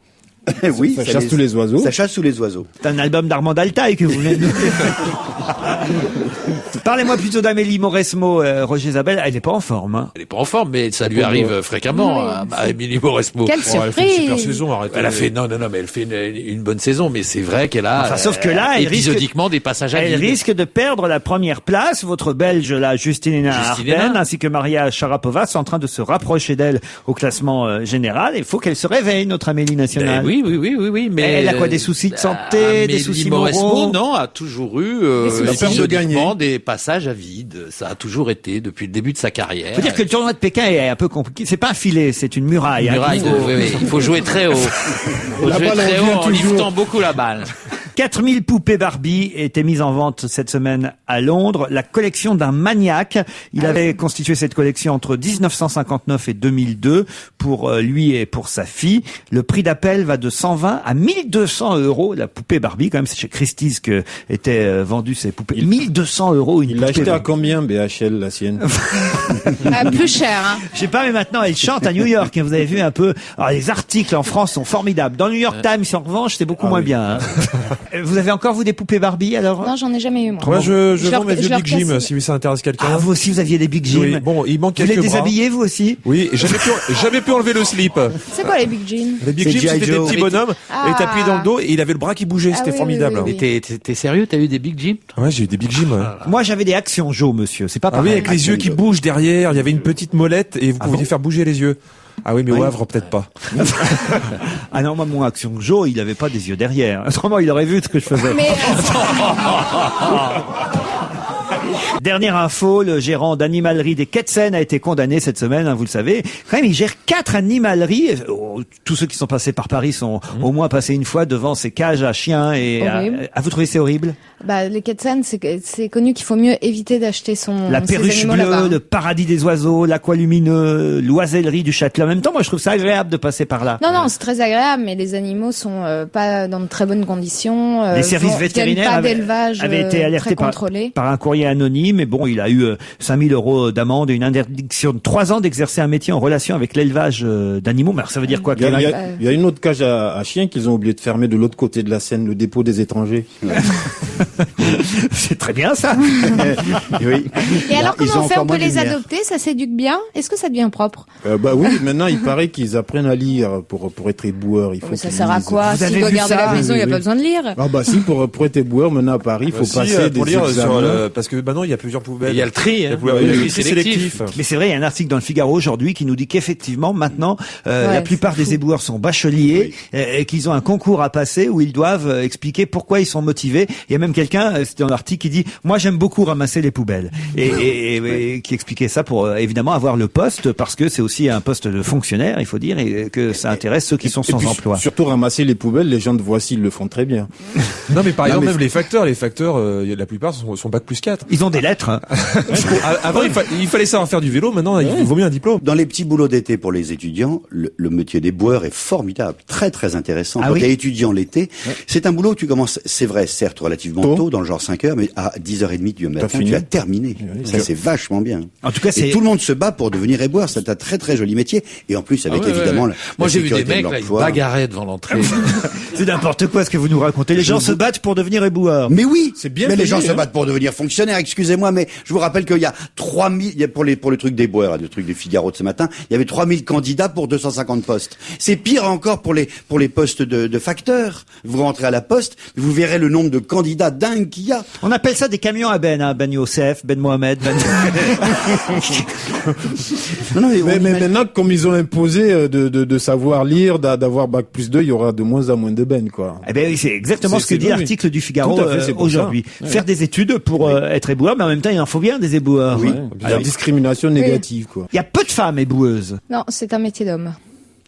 Oui, Ça chasse tous les oiseaux. Ça chasse tous les oiseaux. C'est un album d'Armand Altaï que vous venez de Parlez-moi plutôt d'Amélie Mauresmo, Roger Isabelle. Elle n'est pas en forme. Hein. Elle est pas en forme, mais ça lui arrive fréquemment à Émilie Mauresmo. Quelle Elle fait une super surprise! saison, arrêtez. Elle a fait mais elle fait une bonne saison, mais c'est vrai qu'elle a Enfin, sauf que là, elle épisodiquement des passages à Elle vide. risque de perdre la première place. Votre Belge, là, Justinina Arden, ainsi que Maria Sharapova, sont en train de se rapprocher d'elle au classement général. Il faut qu'elle se réveille, notre Amélie nationale. Ben oui, mais elle a quoi, des soucis de santé, des Amélie soucis Mauresmo, moraux? non, a toujours eu épisodiquement des passages à vide. Ça a toujours été depuis le début de sa carrière. Faut dire que le tournoi de Pékin est un peu compliqué. C'est pas un filet, c'est une muraille. Muraille, il faut jouer très haut. Il faut jouer très haut en liftant beaucoup la balle. 4000 poupées Barbie étaient mises en vente cette semaine à Londres. La collection d'un maniaque. Il avait constitué cette collection entre 1959 et 2002 pour lui et pour sa fille. Le prix d'appel va de 120 à 1200 €. La poupée Barbie, quand même, c'est chez Christie's que étaient vendues ces poupées. 1200 € une Il l'a poupée acheté à Barbie. combien, BHL, la sienne? Plus cher, hein. Je sais pas, mais maintenant elle chante à New York. Vous avez vu un peu. Alors les articles en France sont formidables. Dans le New York Times, en revanche, c'est beaucoup moins bien. Hein. Vous avez encore vous des poupées Barbie alors? Non, j'en ai jamais eu, moi. Moi, je vends mes je vieux leur Big Jim, casse- si ça intéresse quelqu'un. Ah, vous aussi vous aviez des Big Jim. Oui, bon, il manque Vous quelques les bras. déshabillez vous aussi? Oui, et j'avais pu enlever le slip. C'est quoi les Big Jeans? Les Big C'est Jim, G.I. c'était des Joe. petits bonhommes, Ah. et t'appuyais dans le dos, et il avait le bras qui bougeait, Ah c'était oui, formidable. oui, Mais t'es sérieux? T'as eu des Big Jim? Ouais, j'ai eu des Big Jim. Ouais. Moi j'avais des Actions Joe, monsieur. C'est pas Ah oui, pareil. avec les yeux qui bougent derrière, il y avait une petite molette, et vous pouviez faire bouger les yeux. Ah oui, mais au Havre, peut-être pas. Ah non, moi mon Action Joe, il avait pas des yeux derrière. Autrement, il aurait vu ce que je faisais. Mais Dernière info, le gérant d'animalerie des Quetzen a été condamné cette semaine, hein, vous le savez. Quand même, il gère 4 animaleries. Tous ceux qui sont passés par Paris sont au moins passés une fois devant ces cages à chiens. Et Horrible. vous trouvez c'est horrible? bah, les Quetzals, c'est connu qu'il faut mieux éviter d'acheter La ces perruche animaux bleue, là-bas. le paradis des oiseaux, l'aqualumineux, l'oisellerie du Châtelet. En même temps, moi, je trouve ça agréable de passer par là. Non, c'est très agréable, mais les animaux sont pas dans de très bonnes conditions. Les services viennent vétérinaires pas avaient d'élevage été très alertés contrôlé. par un courrier anonyme. Et bon, il a eu 5000 € d'amende et une interdiction de 3 ans d'exercer un métier en relation avec l'élevage d'animaux. Mais alors, ça veut dire quoi? Il y a une autre cage à chiens qu'ils ont oublié de fermer de l'autre côté de la Seine, le dépôt des étrangers. C'est très bien ça. Oui. Et alors, Ils ont comment on fait? encore On peut moins de les lumière. adopter? Ça s'éduque bien? Est-ce que ça devient propre? Bah oui, maintenant il paraît qu'ils apprennent à lire pour être éboueurs. Il faut Mais ça qu'ils sert à lisent. quoi? Vous S'il avez doit vu garder ça? la maison, il n'y a Oui, pas oui. besoin de lire. Ah bah si, pour être éboueur maintenant à Paris, il faut Si, passer pour des lire examens. parce que maintenant il y a plusieurs poubelles. Il y a le tri, hein. Il y a le tri sélectif. sélectif. Mais c'est vrai, il y a un article dans le Figaro aujourd'hui qui nous dit qu'effectivement, maintenant, la plupart des éboueurs sont bacheliers et qu'ils ont un concours à passer où ils doivent expliquer pourquoi ils sont motivés. Il y a même quelqu'un, c'était dans l'article, qui dit « Moi, j'aime beaucoup ramasser les poubelles ». Et qui expliquait ça pour, évidemment, avoir le poste, parce que c'est aussi un poste de fonctionnaire, il faut dire, et que ça intéresse ceux qui sont Et sans puis, emploi. Surtout ramasser les poubelles, les gens de Voici ils le font très bien. Non, mais par Non, exemple, mais même les facteurs, la plupart sont bac plus 4. Ils ont des lettres. Hein. Avant, il fallait savoir faire du vélo, maintenant, il vaut mieux un diplôme. Dans les petits boulots d'été pour les étudiants, le métier des boueurs est formidable, très très intéressant. Ah Quand oui tu es étudiant l'été, c'est un boulot où tu commences, c'est vrai, certes relativement tôt, dans le genre 5 heures, mais à 10h30 du matin, fini. tu as terminé. Ça, c'est vachement bien. En tout cas, c'est... Et tout le monde se bat pour devenir éboueur. C'est un très très joli métier. Et en plus, avec évidemment la Moi, j'ai vu des sécurité de mecs, là, ils l'emploi. bagarraient devant l'entrée. C'est n'importe quoi ce que vous nous racontez. Les gens se battent pour devenir éboueurs. Mais oui, C'est bien mais les payé, gens se hein. battent pour devenir fonctionnaires, excusez-moi, mais je vous rappelle qu'il y a 3000, pour le truc des boueurs, le truc du Figaro de ce matin, il y avait 3000 candidats pour 250 postes. C'est pire encore pour les postes de facteurs. Vous rentrez à la poste, vous verrez le nombre de candidats dingues qu'il y a. On appelle ça des camions à Ben, hein. Ben Youssef, Ben Mohamed, Ben... Non, Mais maintenant, comme ils ont imposé de savoir lire, d'avoir bac plus 2, il y aura de moins en moins de bennes, quoi. Eh ben oui, c'est exactement ce que C'est dit oui. l'article du Figaro Tout à fait, c'est pour aujourd'hui. ça. Faire des études pour être éboueur, mais en même temps, il en faut bien des éboueurs. Oui. La discrimination négative, quoi. Il y a peu de femmes éboueuses. Non, c'est un métier d'homme,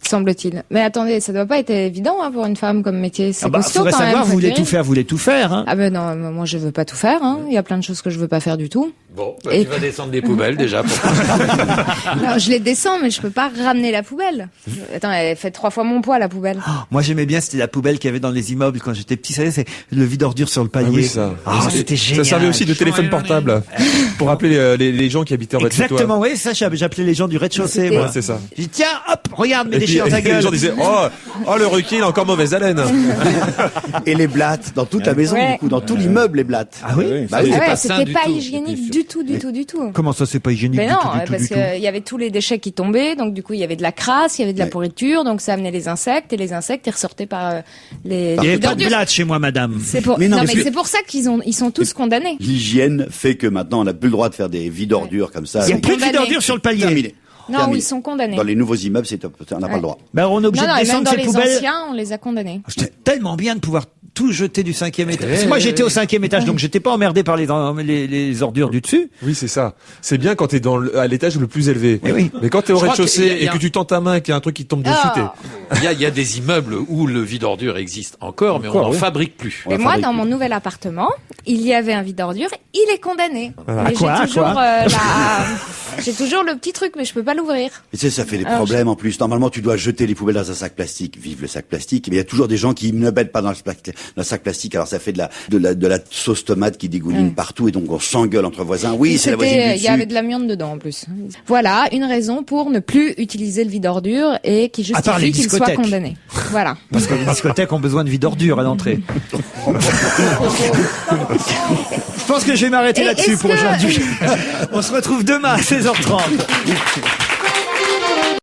semble-t-il. Mais attendez, ça doit pas être évident pour une femme comme métier. C'est costaud faudrait quand même. savoir, faut vous voulez dire. tout faire, vous voulez tout faire. Hein. Ah ben non, moi je veux pas tout faire. Il y a plein de choses que je veux pas faire du tout. Bon, tu vas descendre des poubelles déjà. Non, je les descends, mais je peux pas ramener la poubelle. Attends, elle fait 3 fois mon poids, la poubelle. Moi, j'aimais bien, c'était la poubelle qu'il y avait dans les immeubles quand j'étais petit. C'est le vide-ordure sur le palier. Ah oui, ça. C'était génial. Ça servait aussi de téléphone portable pour appeler les gens qui habitaient en bas de chez toi. Exactement, oui, ça, j'appelais les gens du rez-de-chaussée, moi. Ouais, c'est ça. J'ai dit, tiens, hop, regarde mes Et déchets puis, dans ta gueule. les gens disaient, oh, le requin, il a encore mauvaise haleine. Et les blattes, dans toute la maison, du coup, dans tout l'immeuble, les blattes. Ah oui? Bah oui. C'était pas hygiénique du tout. Comment ça, c'est pas hygiénique Mais du non, tout, parce qu'il y avait tous les déchets qui tombaient, donc du coup il y avait de la crasse, il y avait de la pourriture, donc ça amenait les insectes, et les insectes ils ressortaient par les. Il n'y avait pas de blattes chez moi, madame. C'est pour. Mais Non, non, mais c'est pour ça ils sont tous condamnés. L'hygiène fait que maintenant, on n'a plus le droit de faire des vides-ordures comme ça. Il n'y a plus de vide-ordure sur le palier. Terminé. Non, Terminé. ils sont condamnés. Dans les nouveaux immeubles, on n'a pas le droit. Ben, on est obligé Non, de et même descendre dans ces les poubelles. anciens, on les a condamnés. C'était tellement bien de pouvoir tout jeter du 5e étage. Parce que moi, j'étais au 5e étage, donc j'étais pas emmerdé par les ordures du dessus. Oui, c'est ça. C'est bien quand t'es à l'étage le plus élevé. Eh oui. Mais quand t'es au Je crois rez-de-chaussée qu'il y a et que tu tends ta main et qu'il y a un truc qui tombe dessus, Il y a des immeubles où le vide-ordure existe encore, mais on n'en fabrique plus. Et moi, dans mon nouvel appartement, il y avait un vide-ordure, il est condamné. Voilà. Mais Quoi, j'ai toujours le petit truc, mais je peux pas l'ouvrir. Et tu sais, ça fait des problèmes en plus. Normalement, tu dois jeter les poubelles dans un sac plastique. Vive le sac plastique. Mais il y a toujours des gens qui ne mettent pas dans le sac plastique. Alors ça fait de la sauce tomate qui dégouline partout et donc on s'engueule entre voisins. Oui, c'est la voisine du dessus. Il y avait de l'amiante dedans en plus. Voilà, une raison pour ne plus utiliser le vide-ordure et qui justifie qu'il soit condamné. Voilà. Parce que les discothèques ont besoin de vide-ordure à l'entrée. Je pense que je vais m'arrêter là-dessus pour aujourd'hui. On se retrouve demain à 16h30.